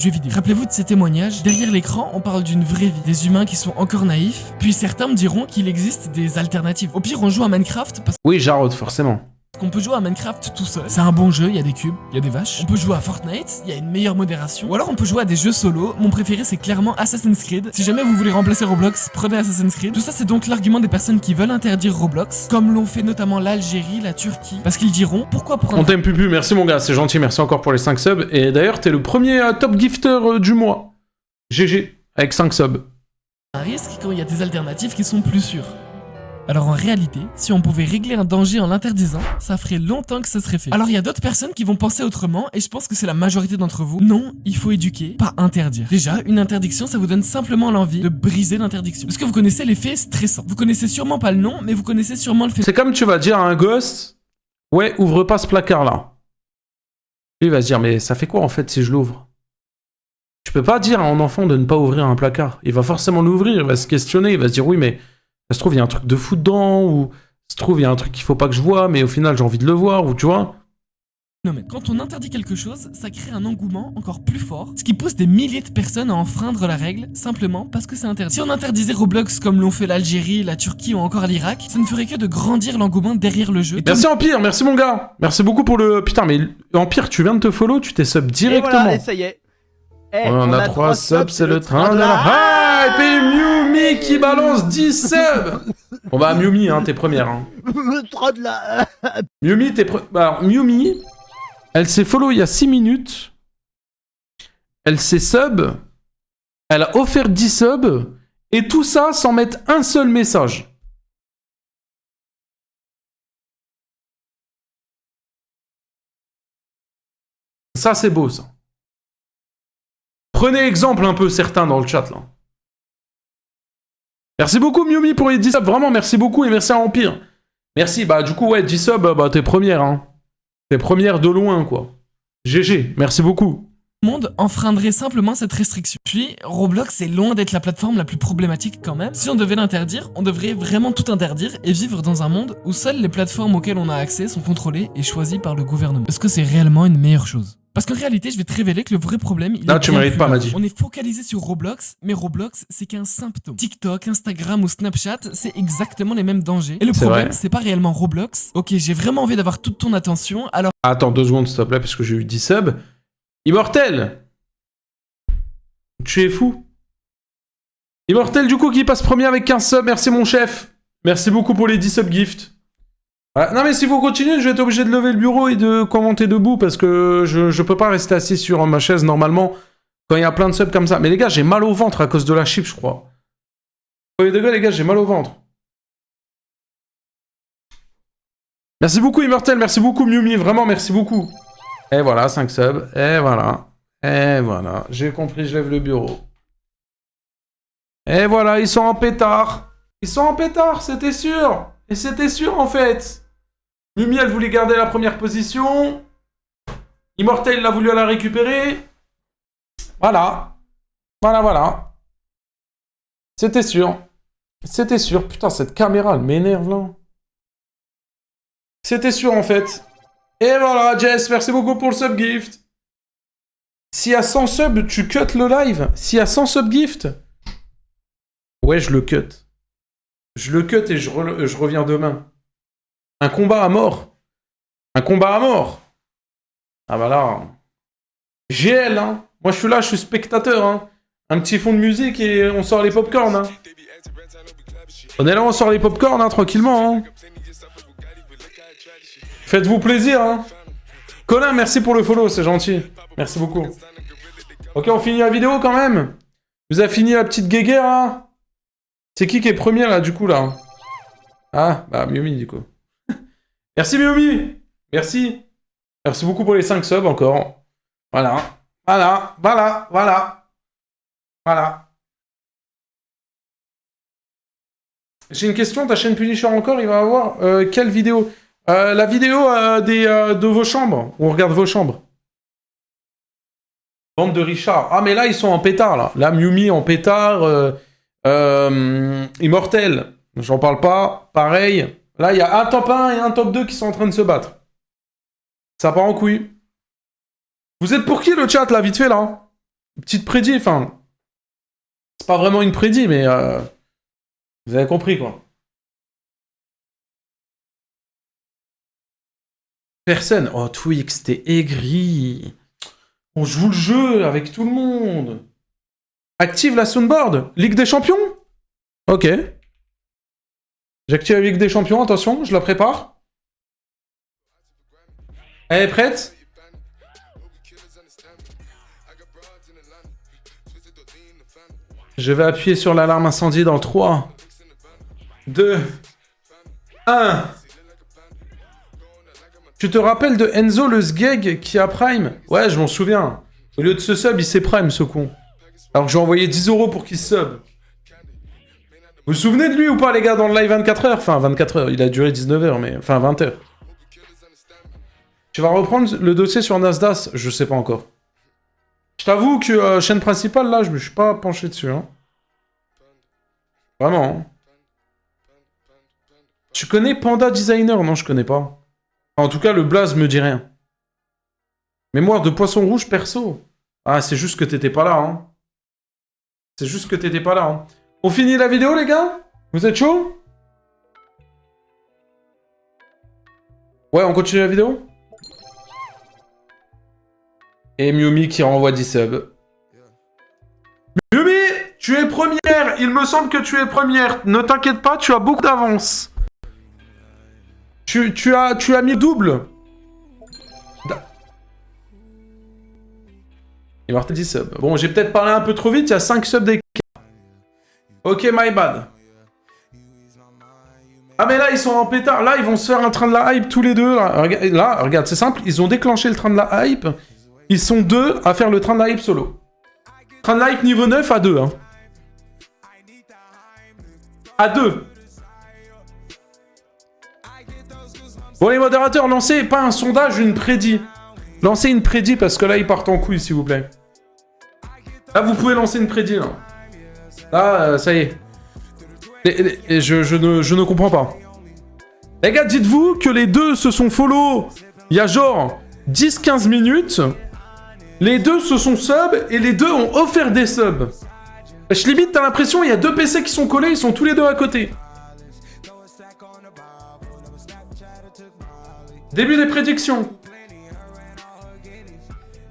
Jeux vidéo. Rappelez-vous de ces témoignages. Derrière l'écran, on parle d'une vraie vie. Des humains qui sont encore naïfs. Puis certains me diront qu'il existe des alternatives. Au pire, on joue à Minecraft parce Oui, Jarod, forcément. qu'on peut jouer à Minecraft tout seul. C'est un bon jeu, il y a des cubes, il y a des vaches. On peut jouer à Fortnite, il y a une meilleure modération. Ou alors on peut jouer à des jeux solo. Mon préféré, c'est clairement Assassin's Creed. Si jamais vous voulez remplacer Roblox, prenez Assassin's Creed. Tout ça, c'est donc l'argument des personnes qui veulent interdire Roblox, comme l'ont fait notamment l'Algérie, la Turquie. Parce qu'ils diront, pourquoi prendre... On t'aime Pupu, merci mon gars, c'est gentil, merci encore pour les 5 subs. Et d'ailleurs, t'es le premier top gifter du mois. GG, avec 5 subs. un risque quand il y a des alternatives qui sont plus sûres. Alors en réalité, si on pouvait régler un danger en l'interdisant, ça ferait longtemps que ça serait fait. Alors il y a d'autres personnes qui vont penser autrement, et je pense que c'est la majorité d'entre vous. Non, il faut éduquer, pas interdire. Déjà, une interdiction, ça vous donne simplement l'envie de briser l'interdiction. Parce que vous connaissez l'effet stressant. Vous connaissez sûrement pas le nom, mais vous connaissez sûrement le fait. C'est comme tu vas dire à un gosse, ouais, ouvre pas ce placard-là. Lui, il va se dire, mais ça fait quoi en fait si je l'ouvre? Tu peux pas dire à un enfant de ne pas ouvrir un placard. Il va forcément l'ouvrir, il va se questionner, il va se dire, oui, mais... ça se trouve, il y a un truc de fou dedans, ou ça se trouve, il y a un truc qu'il faut pas que je vois, mais au final, j'ai envie de le voir, ou tu vois. Non mais quand on interdit quelque chose, ça crée un engouement encore plus fort, ce qui pousse des milliers de personnes à enfreindre la règle, simplement parce que c'est interdit. Si on interdisait Roblox comme l'ont fait l'Algérie, la Turquie ou encore l'Irak, ça ne ferait que de grandir l'engouement derrière le jeu. Merci Empire, merci mon gars. Merci beaucoup pour le... Putain, mais Empire, tu viens de te follow, tu t'es sub directement. Et voilà, et ça y est. On a 3 subs, c'est le train de la... Ah, et puis Miumi qui balance 10 subs. Bon bah Miumi, hein, t'es première. Hein. Le train de la... Miumi, t'es première. Alors Miumi, elle s'est follow il y a 6 minutes. Elle s'est sub. Elle a offert 10 subs. Et tout ça sans mettre un seul message. Ça, c'est beau, ça. Prenez exemple un peu certains dans le chat, là. Merci beaucoup, Miumi, pour les 10 subs. Vraiment, merci beaucoup et merci à Empire. Merci, bah du coup, ouais, 10 subs, bah t'es première, hein. T'es première de loin, quoi. GG, merci beaucoup. Le monde enfreindrait simplement cette restriction. Puis, Roblox est loin d'être la plateforme la plus problématique quand même. Si on devait l'interdire, on devrait vraiment tout interdire et vivre dans un monde où seules les plateformes auxquelles on a accès sont contrôlées et choisies par le gouvernement. Est-ce que c'est réellement une meilleure chose ? Parce qu'en réalité, je vais te révéler que le vrai problème, il là, est tu bien mérites plus pas, large. Madi. On est focalisé sur Roblox, mais Roblox, c'est qu'un symptôme. TikTok, Instagram ou Snapchat, c'est exactement les mêmes dangers. Et le problème, c'est pas réellement Roblox. Ok, j'ai vraiment envie d'avoir toute ton attention, alors... Attends 2 secondes, s'il te plaît, parce que j'ai eu 10 subs. Immortel! Tu es fou. Immortel, du coup, qui passe premier avec 15 subs. Merci, mon chef. Merci beaucoup pour les 10 subs gift. Voilà. Non, mais s'il faut continuer, je vais être obligé de lever le bureau et de commenter debout parce que je peux pas rester assis sur ma chaise normalement quand il y a plein de subs comme ça. Mais les gars, j'ai mal au ventre à cause de la chip, je crois. Premier degré, les gars, j'ai mal au ventre. Merci beaucoup, Immortel. Merci beaucoup, Miumi. Vraiment, merci beaucoup. Et voilà, 5 subs. Et voilà. Et voilà. J'ai compris, je lève le bureau. Et voilà, ils sont en pétard. Ils sont en pétard, c'était sûr. Et c'était sûr en fait. Mimi, elle voulait garder la première position. Immortel l'a voulu la récupérer. Voilà. Voilà. C'était sûr. C'était sûr. Putain, cette caméra, elle m'énerve là. C'était sûr en fait. Et voilà, Jess, merci beaucoup pour le subgift. S'il y a 100 subs, tu cut le live. S'il y a 100 subgift. Ouais, je le cut. Je le cut et je reviens demain. Un combat à mort. Un combat à mort. Ah bah là. GL, hein. Moi je suis là, je suis spectateur, hein. Un petit fond de musique et on sort les popcorn, hein. On est là, on sort les popcorn, hein, tranquillement, hein. Faites-vous plaisir, hein. Colin, merci pour le follow, c'est gentil. Merci beaucoup. Ok, on finit la vidéo quand même. Vous avez fini la petite guéguerre, hein. C'est qui est premier, là, du coup, là? Ah, bah, Miumi, du coup. Merci, Miumi. Merci. Merci beaucoup pour les 5 subs, encore. Voilà. J'ai une question, ta chaîne Punisher encore, il va avoir quelle vidéo? La vidéo de vos chambres, où on regarde vos chambres. Bande de Richard. Ah, mais là, ils sont en pétard, là. Là, Miumi en pétard, Immortel, j'en parle pas. Pareil. Là, il y a un top 1 et un top 2 qui sont en train de se battre. Ça part en couille. Vous êtes pour qui, le chat, là, vite fait, là? Petite prédit, enfin... C'est pas vraiment une prédit, mais... Vous avez compris, quoi. Personne. Oh, Twix, t'es aigri. On joue le jeu avec tout le monde. Active la soundboard. Ligue des Champions? Ok. J'active la Ligue des Champions, attention, je la prépare. Elle est prête? Je vais appuyer sur l'alarme incendie dans 3, 2, 1. Tu te rappelles de Enzo le Sgeg qui a Prime? Ouais, je m'en souviens. Au lieu de ce sub, il s'est Prime, ce con. Alors que j'ai envoyé 10 € pour qu'il sub. Vous vous souvenez de lui ou pas, les gars, dans le live 24 heures? Enfin, 24 heures, il a duré 19 heures, mais... Enfin, 20 heures. Tu vas reprendre le dossier sur Nasdaq? Je sais pas encore. Je t'avoue que chaîne principale, là, je me suis pas penché dessus. Hein. Vraiment. Hein. Tu connais Panda Designer? Non, je connais pas. En tout cas, le blaze me dit rien. Mémoire de poisson rouge perso. Ah, c'est juste que t'étais pas là. Hein. C'est juste que t'étais pas là. Hein. On finit la vidéo, les gars? Vous êtes chaud? Ouais, on continue la vidéo? Et Miumi qui renvoie 10 subs. Miumi, tu es première. Il me semble que tu es première. Ne t'inquiète pas, tu as beaucoup d'avance. Tu as mis double. Il m'a refait 10 subs. Bon, j'ai peut-être parlé un peu trop vite. Il y a 5 subs d'écart. Ok, my bad. Ah, mais là, ils sont en pétard. Là, ils vont se faire un train de la hype tous les deux. Là, regarde, c'est simple. Ils ont déclenché le train de la hype. Ils sont 2 à faire le train de la hype solo. Train de la hype niveau 9 à 2. Hein. À 2. Bon, les modérateurs, lancez pas un sondage, une prédit. Lancez une prédit parce que là, ils partent en couille, s'il vous plaît. Là, vous pouvez lancer une prédit. Là, là ça y est. Et je ne comprends pas. Les gars, dites-vous que les deux se sont follow il y a genre 10-15 minutes. Les deux se sont sub et les deux ont offert des subs. Je limite, t'as l'impression il y a 2 PC qui sont collés, ils sont tous les deux à côté. Début des prédictions.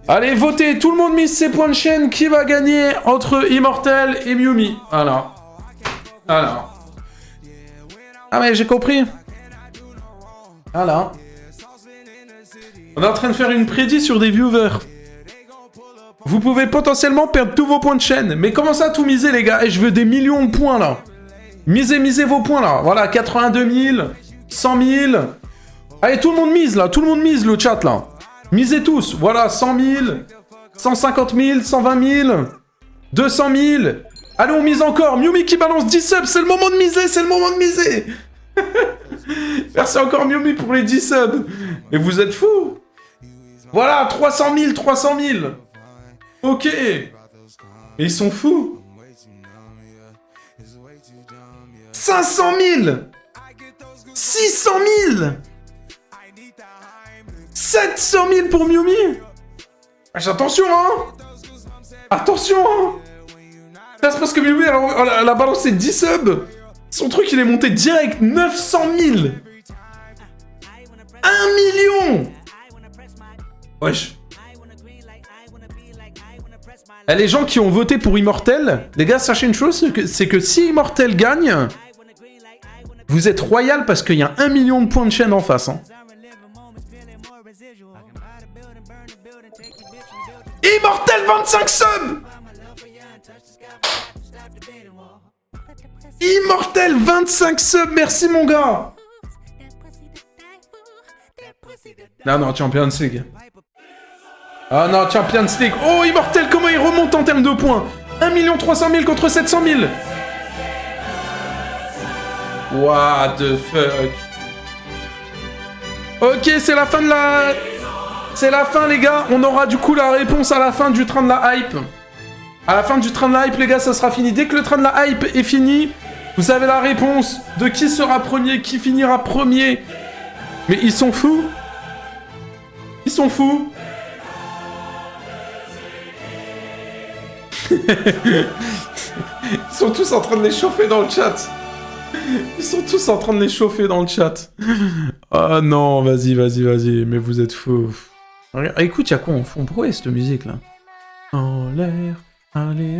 Allez, votez, tout le monde mise ses points de chaîne. Qui va gagner entre Immortel et Miumi? Voilà. Voilà. Ah mais j'ai compris. Voilà. On est en train de faire une prédit sur des viewers. Vous pouvez potentiellement perdre tous vos points de chaîne. Mais comment ça tout miser, les gars? Et je veux des millions de points, là. Misez vos points, là. Voilà, 82 000, 100 000. Allez, tout le monde mise, là. Tout le monde mise, le chat, là. Misez tous. Voilà, 100 000, 150 000, 120 000, 200 000. Allez, on mise encore. Miumi qui balance 10 subs. C'est le moment de miser, c'est le moment de miser. Merci encore Miumi pour les 10 subs. Et vous êtes fous. Voilà, 300 000, 300 000. Ok. Mais ils sont fous. 500 000. 600 000. 700 000 pour Miumi. Attention, hein. Attention, hein. Ça, c'est parce que Miumi, elle a balancé 10 subs. Son truc, il est monté direct. 900 000. 1 million. Wesh. Et les gens qui ont voté pour Immortel, les gars, sachez une chose, c'est que si Immortel gagne, vous êtes royal parce qu'il y a 1 million de points de chaîne en face. Hein. Immortel 25 subs. Immortel 25 subs, merci mon gars. Non, Champions League. Ah non, Champions League. Oh, Immortel, comment il remonte en termes de points? 1 300 000 contre 700 000. What the fuck. Ok, c'est la fin de la... C'est la fin, les gars. On aura du coup la réponse à la fin du train de la hype. À la fin du train de la hype, les gars, ça sera fini. Dès que le train de la hype est fini, vous avez la réponse de qui sera premier, qui finira premier. Mais ils sont fous. Ils sont fous. Ils sont tous en train de les chauffer dans le chat. Ils sont tous en train de les chauffer dans le chat. Ah non, vas-y. Mais vous êtes fous. Regarde, écoute, y'a quoi en fond? Pourquoi cette musique là? En l'air. Allez.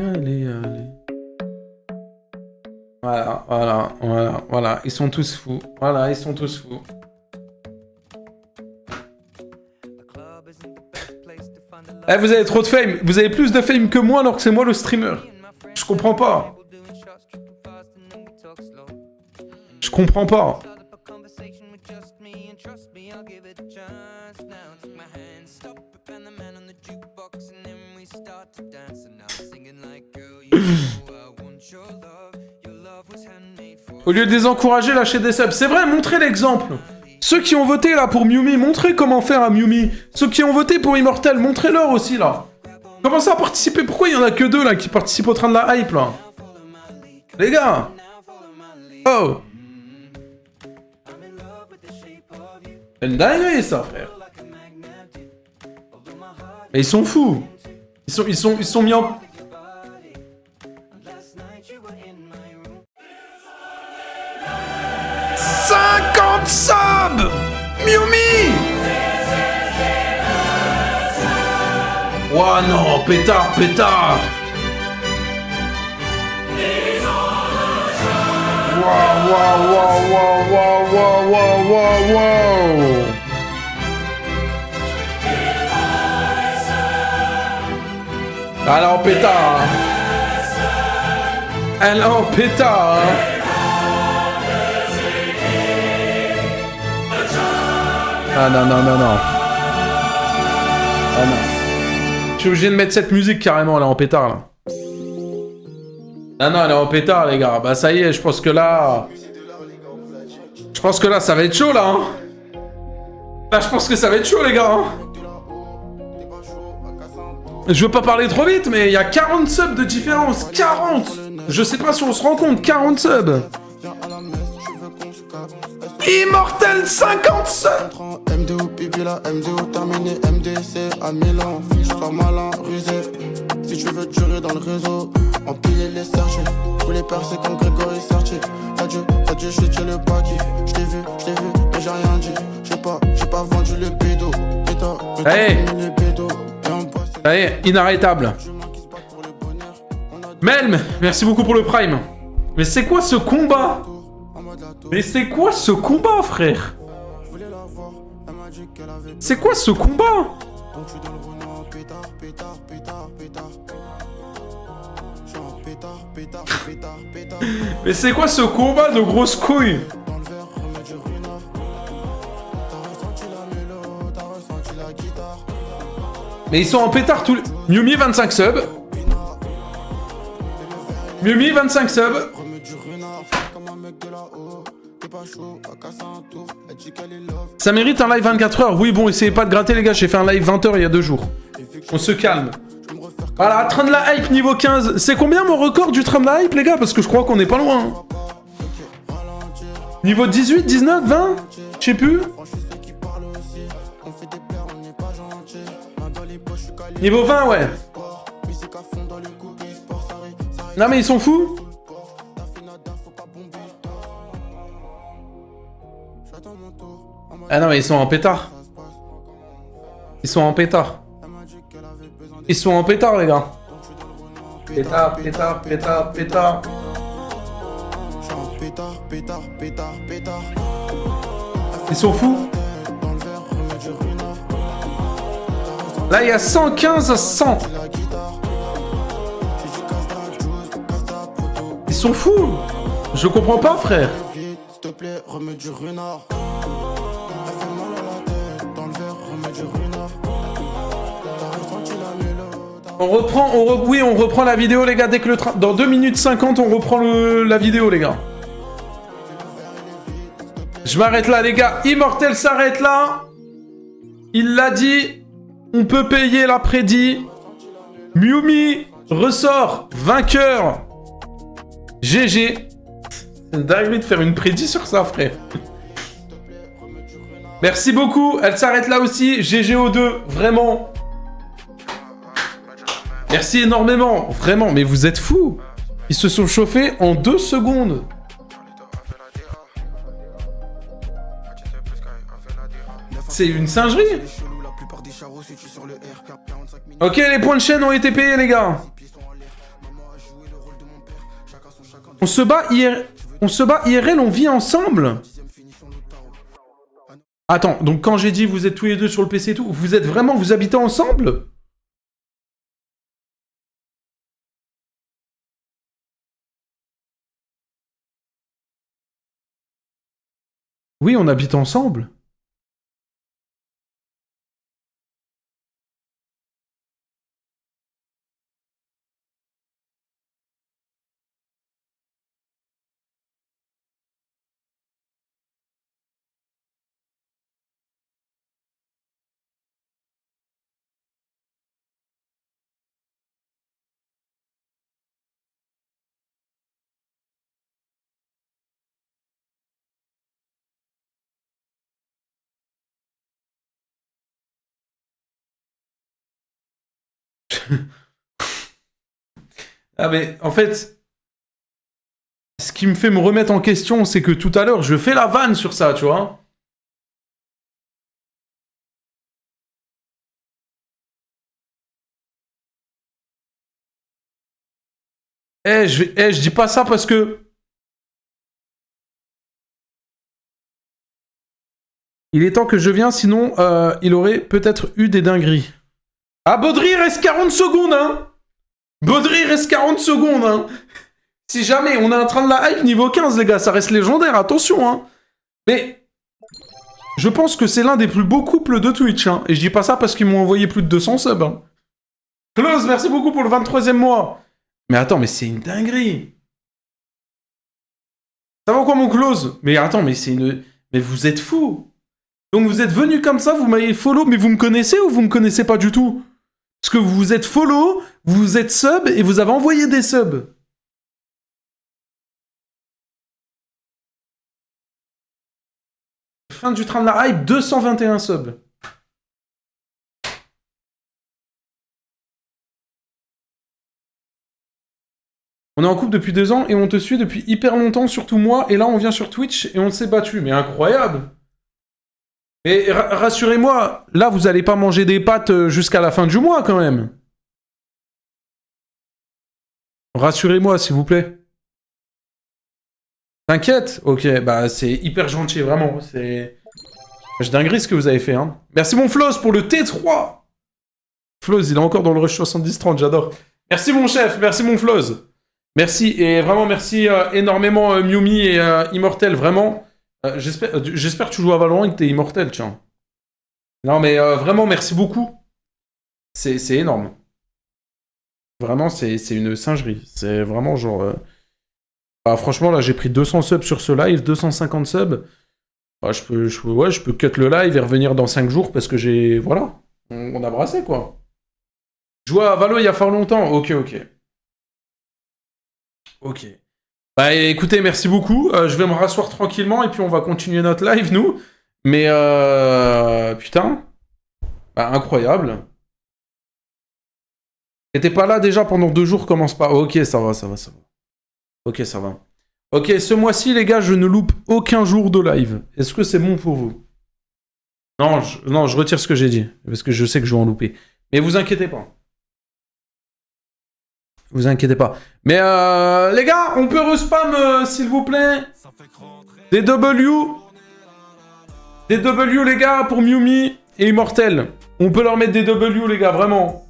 Voilà. Ils sont tous fous. Voilà, ils sont tous fous. Eh, vous avez trop de fame. Vous avez plus de fame que moi alors que c'est moi le streamer. Je comprends pas. Je comprends pas. Au lieu de les encourager, lâchez des subs. C'est vrai, montrez l'exemple. Ceux qui ont voté là pour Miumi, montrez comment faire à Miumi. Ceux qui ont voté pour Immortel, montrez-leur aussi là. Commencez à participer. Pourquoi il y en a que 2 là qui participent au train de la hype là? Les gars. Oh. C'est une dinguerie ça, frère. Mais ils sont fous. Ils sont mis en... Sub Miumi. Oh non, pétard. Wow. Elle est en pétard. Elle est en pétard. Ah non. Ah non. Je suis obligé de mettre cette musique carrément, elle est en pétard là. Ah non, elle est en pétard les gars. Bah ça y est, je pense que là... ça va être chaud là. Hein. Là je pense que ça va être chaud les gars. Hein. Je veux pas parler trop vite, mais il y a 40 subs de différence. 40. Je sais pas si on se rend compte, 40 subs. Immortel 50 subs. MDO pipi la MDO terminé MDC à Milan. Je sois malin, rusé. Si tu veux durer dans le réseau, empiler les sergés. Tous les percés comme Grégory Sertier. Adieu, je suis tué le paquet. Je t'ai vu, mais j'ai rien dit. J'ai pas vendu le pédo. Allez, inarrêtable. Melm, merci beaucoup pour le prime. Mais c'est quoi ce combat? Frère? C'est quoi ce combat? Mais c'est quoi ce combat de grosses couilles? Mais ils sont en pétard tous les... Miumi 25 subs. Miumi 25 subs. Ça mérite un live 24 heures. Oui, bon, essayez pas de gratter, les gars. J'ai fait un live 20 heures il y a 2 jours. On se calme. Voilà, train de la hype niveau 15. C'est combien mon record du train de la hype, les gars? Parce que je crois qu'on est pas loin. Niveau 18, 19, 20? Je sais plus. Niveau 20, ouais. Non mais ils sont fous. Ah non mais ils sont en pétard. Ils sont en pétard. Ils sont en pétard, les gars. Pétard, pétard, pétard, pétard. Ils sont fous. Là, il y a 115 à 100. Ils sont fous. Je comprends pas, frère. On reprend, oui, on reprend la vidéo, les gars, dès que le train... Dans 2 minutes 50, on reprend la vidéo, les gars. Je m'arrête là, les gars. Immortel s'arrête là. Il l'a dit. On peut payer la prédit. Miumi ressort vainqueur. GG. C'est une dinguerie de faire une prédit sur ça, frère. Merci beaucoup. Elle s'arrête là aussi. GG aux deux. Vraiment. Merci énormément. Vraiment, mais vous êtes fous. Ils se sont chauffés en 2 secondes. C'est une singerie. Ok, les points de chaîne ont été payés, les gars. On se bat IRL, on vit ensemble. Attends, donc quand j'ai dit vous êtes tous les deux sur le PC et tout, vous êtes vraiment, vous habitez ensemble? Oui, on habite ensemble. Ah mais en fait, ce qui me fait me remettre en question, c'est que tout à l'heure, je fais la vanne sur ça, tu vois. Je dis pas ça parce que... Il est temps que je vienne, sinon il aurait peut-être eu des dingueries. Ah, Baudry, il reste 40 secondes, hein. Baudry, il reste 40 secondes, hein. Si jamais on est en train de la hype niveau 15, les gars, ça reste légendaire, attention, hein. Mais je pense que c'est l'un des plus beaux couples de Twitch, hein. Et je dis pas ça parce qu'ils m'ont envoyé plus de 200 subs, hein. Close, merci beaucoup pour le 23e mois. Mais attends, mais c'est une dinguerie. Ça va quoi, mon Close? Mais attends, mais c'est une... Mais vous êtes fous. Donc vous êtes venu comme ça, vous m'avez follow, mais vous me connaissez ou vous me connaissez pas du tout? Parce que vous êtes follow, vous êtes sub et vous avez envoyé des subs. Fin du train de la hype, 221 subs. On est en couple depuis 2 ans et on te suit depuis hyper longtemps, surtout moi, et là on vient sur Twitch et on s'est battu. Mais incroyable! Et rassurez-moi, là vous allez pas manger des pâtes jusqu'à la fin du mois quand même. Rassurez-moi s'il vous plaît. T'inquiète? Ok, bah c'est hyper gentil, vraiment. C'est dinguerie ce que vous avez fait, hein. Merci mon Floss pour le T3. Floss, il est encore dans le rush 70-30, j'adore. Merci mon chef, merci mon Floss. Merci, et vraiment merci énormément Miumi et Immortel, vraiment. J'espère que tu joues à Valorant et que t'es Immortel, tiens. Non mais vraiment merci beaucoup. C'est énorme. Vraiment c'est une singerie. C'est vraiment genre... Ah, franchement, là, j'ai pris 200 subs sur ce live, 250 subs. Ah, je peux cut le live et revenir dans 5 jours parce que j'ai... Voilà. On a brassé, quoi. Jouer à Valo il y a fort longtemps. Ok. Ok. Bah, écoutez, merci beaucoup. Je vais me rasseoir tranquillement et puis on va continuer notre live, nous. Mais, putain. Bah, incroyable. T'étais pas là déjà pendant 2 jours, commence pas. Ok, ça va. Ok, ça va. Ok, ce mois-ci, les gars, je ne loupe aucun jour de live. Est-ce que c'est bon pour vous? Non, je retire ce que j'ai dit. Parce que je sais que je vais en louper. Mais vous inquiétez pas. Vous inquiétez pas. Mais les gars, on peut respam, s'il vous plaît. Des W, les gars, pour Miumi et Immortel. On peut leur mettre des W, les gars, vraiment.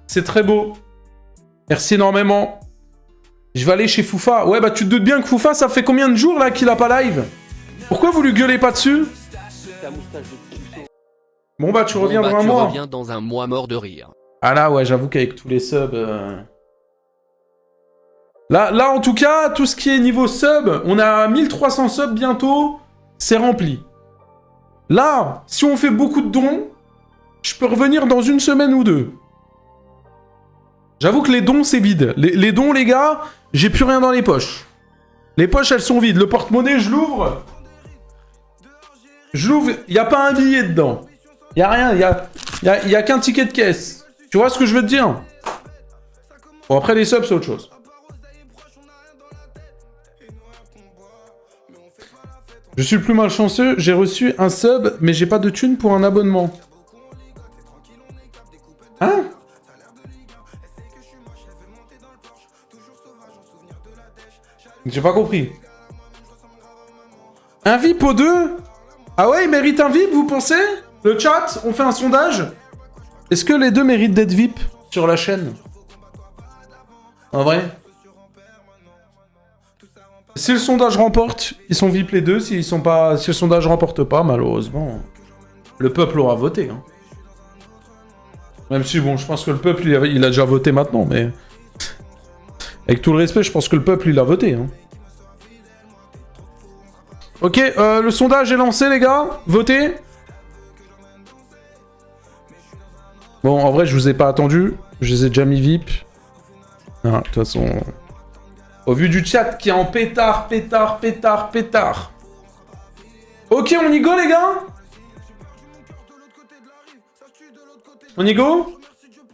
C'est très beau. Merci énormément. Je vais aller chez Foufa. Ouais, bah tu te doutes bien que Foufa, ça fait combien de jours, là, qu'il a pas live? Pourquoi vous lui gueulez pas dessus? Bon, bah tu reviens dans un mois. Tu reviens dans un mois mort de rire. Ah là, ouais, j'avoue qu'avec tous les subs... Là, en tout cas, tout ce qui est niveau sub, on a 1300 subs bientôt, c'est rempli. Là, si on fait beaucoup de dons, je peux revenir dans 1 semaine ou 2. J'avoue que les dons, c'est vide. Les dons, les gars, j'ai plus rien dans les poches. Les poches, elles sont vides. Le porte-monnaie, je l'ouvre. Il n'y a pas un billet dedans. Il n'y a rien, il y a qu'un ticket de caisse. Tu vois ce que je veux te dire? Bon, après, les subs, c'est autre chose. Je suis le plus malchanceux, j'ai reçu un sub, mais j'ai pas de thune pour un abonnement. Hein? J'ai pas compris. Un VIP aux 2? Ah ouais, il mérite un VIP, vous pensez? Le chat, on fait un sondage. Est-ce que les deux méritent d'être VIP sur la chaîne? En vrai? Si le sondage remporte, ils sont VIP les deux. Si le sondage remporte pas, malheureusement, le peuple aura voté. Hein. Même si, bon, je pense que le peuple, il a déjà voté maintenant, mais... Avec tout le respect, je pense que le peuple, il a voté. Hein. Ok, le sondage est lancé, les gars. Votez. Bon, en vrai, je vous ai pas attendu. Je les ai déjà mis VIP. Ah, de toute façon... Au vu du chat qui est en pétard. Ok, on y go, les gars? On y go?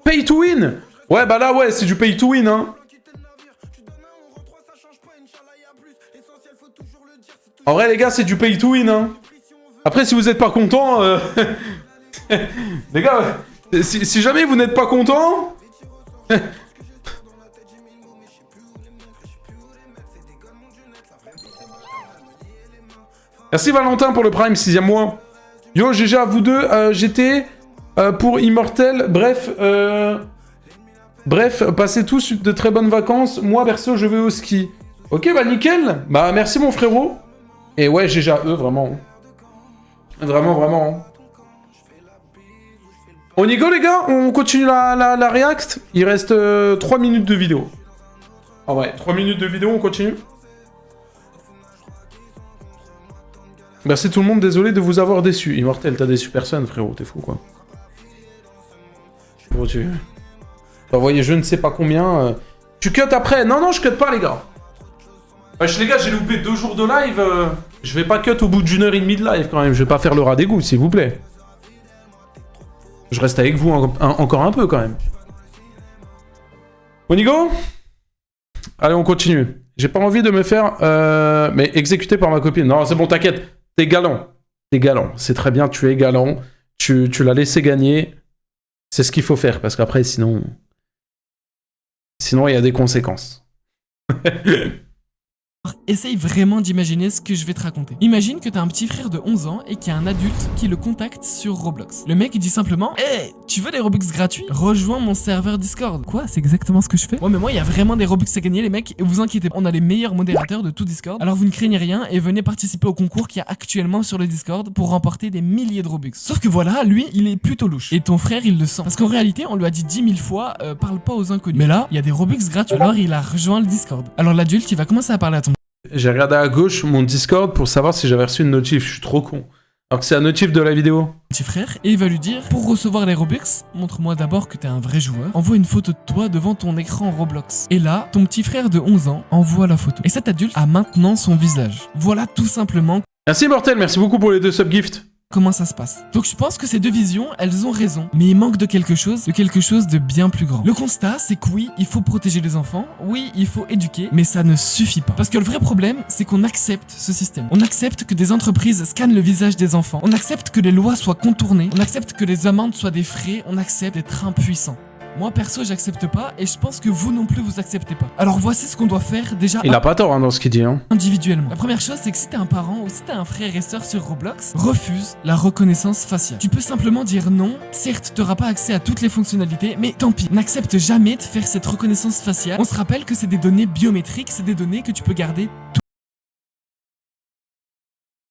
Pay to win? Ouais, bah là, ouais, c'est du pay to win, hein. En vrai, les gars, c'est du pay to win, hein. Après, si vous êtes pas content... les gars, si jamais vous n'êtes pas content... Merci Valentin pour le Prime, 6e mois. Yo, GG à vous deux, j'étais pour Immortel. Bref, passez tous de très bonnes vacances. Moi, perso, je vais au ski. Ok, bah nickel. Bah merci mon frérot. Et ouais, GG à eux, vraiment. Vraiment. On y go les gars? On continue la react? Il reste 3 minutes de vidéo. Ah ouais, 3 minutes de vidéo, on continue? Merci tout le monde, désolé de vous avoir déçu. Immortel, t'as déçu personne, frérot, t'es fou, quoi. Gros, tu... T'as envoyé je ne sais pas combien... Tu cut après? Non, je cut pas, les gars. Les gars, j'ai loupé 2 jours de live. Je vais pas cut au bout d'1 heure et demie de live, quand même. Je vais pas faire le rat d'égout, s'il vous plaît. Je reste avec vous encore un peu, quand même. On y go? Allez, on continue. J'ai pas envie de me faire... mais exécuté par ma copine. Non, c'est bon, t'inquiète. T'es galant. C'est très bien, tu es galant. Tu l'as laissé gagner. C'est ce qu'il faut faire, parce qu'après, sinon... Sinon, il y a des conséquences. Essaye vraiment d'imaginer ce que je vais te raconter. Imagine que t'as un petit frère de 11 ans et qu'il y a un adulte qui le contacte sur Roblox. Le mec il dit simplement « Hey, Tu veux des Robux gratuits? Rejoins mon serveur Discord. Quoi? C'est exactement ce que je fais? Ouais, mais moi, il y a vraiment des Robux à gagner, les mecs. Et vous inquiétez pas, on a les meilleurs modérateurs de tout Discord. Alors vous ne craignez rien et venez participer au concours qu'il y a actuellement sur le Discord pour remporter des milliers de Robux. Sauf que voilà, lui, il est plutôt louche. Et ton frère, il le sent. Parce qu'en réalité, on lui a dit 10 000 fois, parle pas aux inconnus. Mais là, il y a des Robux gratuits. Alors il a rejoint le Discord. Alors l'adulte, il va commencer à parler à ton... J'ai regardé à gauche mon Discord pour savoir si j'avais reçu une notif. Je suis trop con. Alors que c'est la notif de la vidéo. Petit frère, et il va lui dire, pour recevoir les Robux, montre-moi d'abord que t'es un vrai joueur, envoie une photo de toi devant ton écran Roblox. Et là, ton petit frère de 11 ans envoie la photo. Et cet adulte a maintenant son visage. Voilà tout simplement. Merci Mortel, merci beaucoup pour les 2 subgifts. Comment ça se passe. Donc je pense que ces deux visions, elles ont raison, mais il manque de quelque chose de bien plus grand. Le constat, c'est que oui, il faut protéger les enfants, oui, il faut éduquer, mais ça ne suffit pas. Parce que le vrai problème, c'est qu'on accepte ce système. On accepte que des entreprises scannent le visage des enfants, on accepte que les lois soient contournées, on accepte que les amendes soient des frais, on accepte d'être impuissant. Moi perso j'accepte pas et je pense que vous non plus vous acceptez pas. Alors voici ce qu'on doit faire déjà. Il a pas tort hein, dans ce qu'il dit hein. Individuellement. La première chose c'est que si t'es un parent ou si t'es un frère et sœur sur Roblox, refuse la reconnaissance faciale. Tu peux simplement dire non, certes t'auras pas accès à toutes les fonctionnalités, mais tant pis, n'accepte jamais de faire cette reconnaissance faciale. On se rappelle que c'est des données biométriques, c'est des données que tu peux garder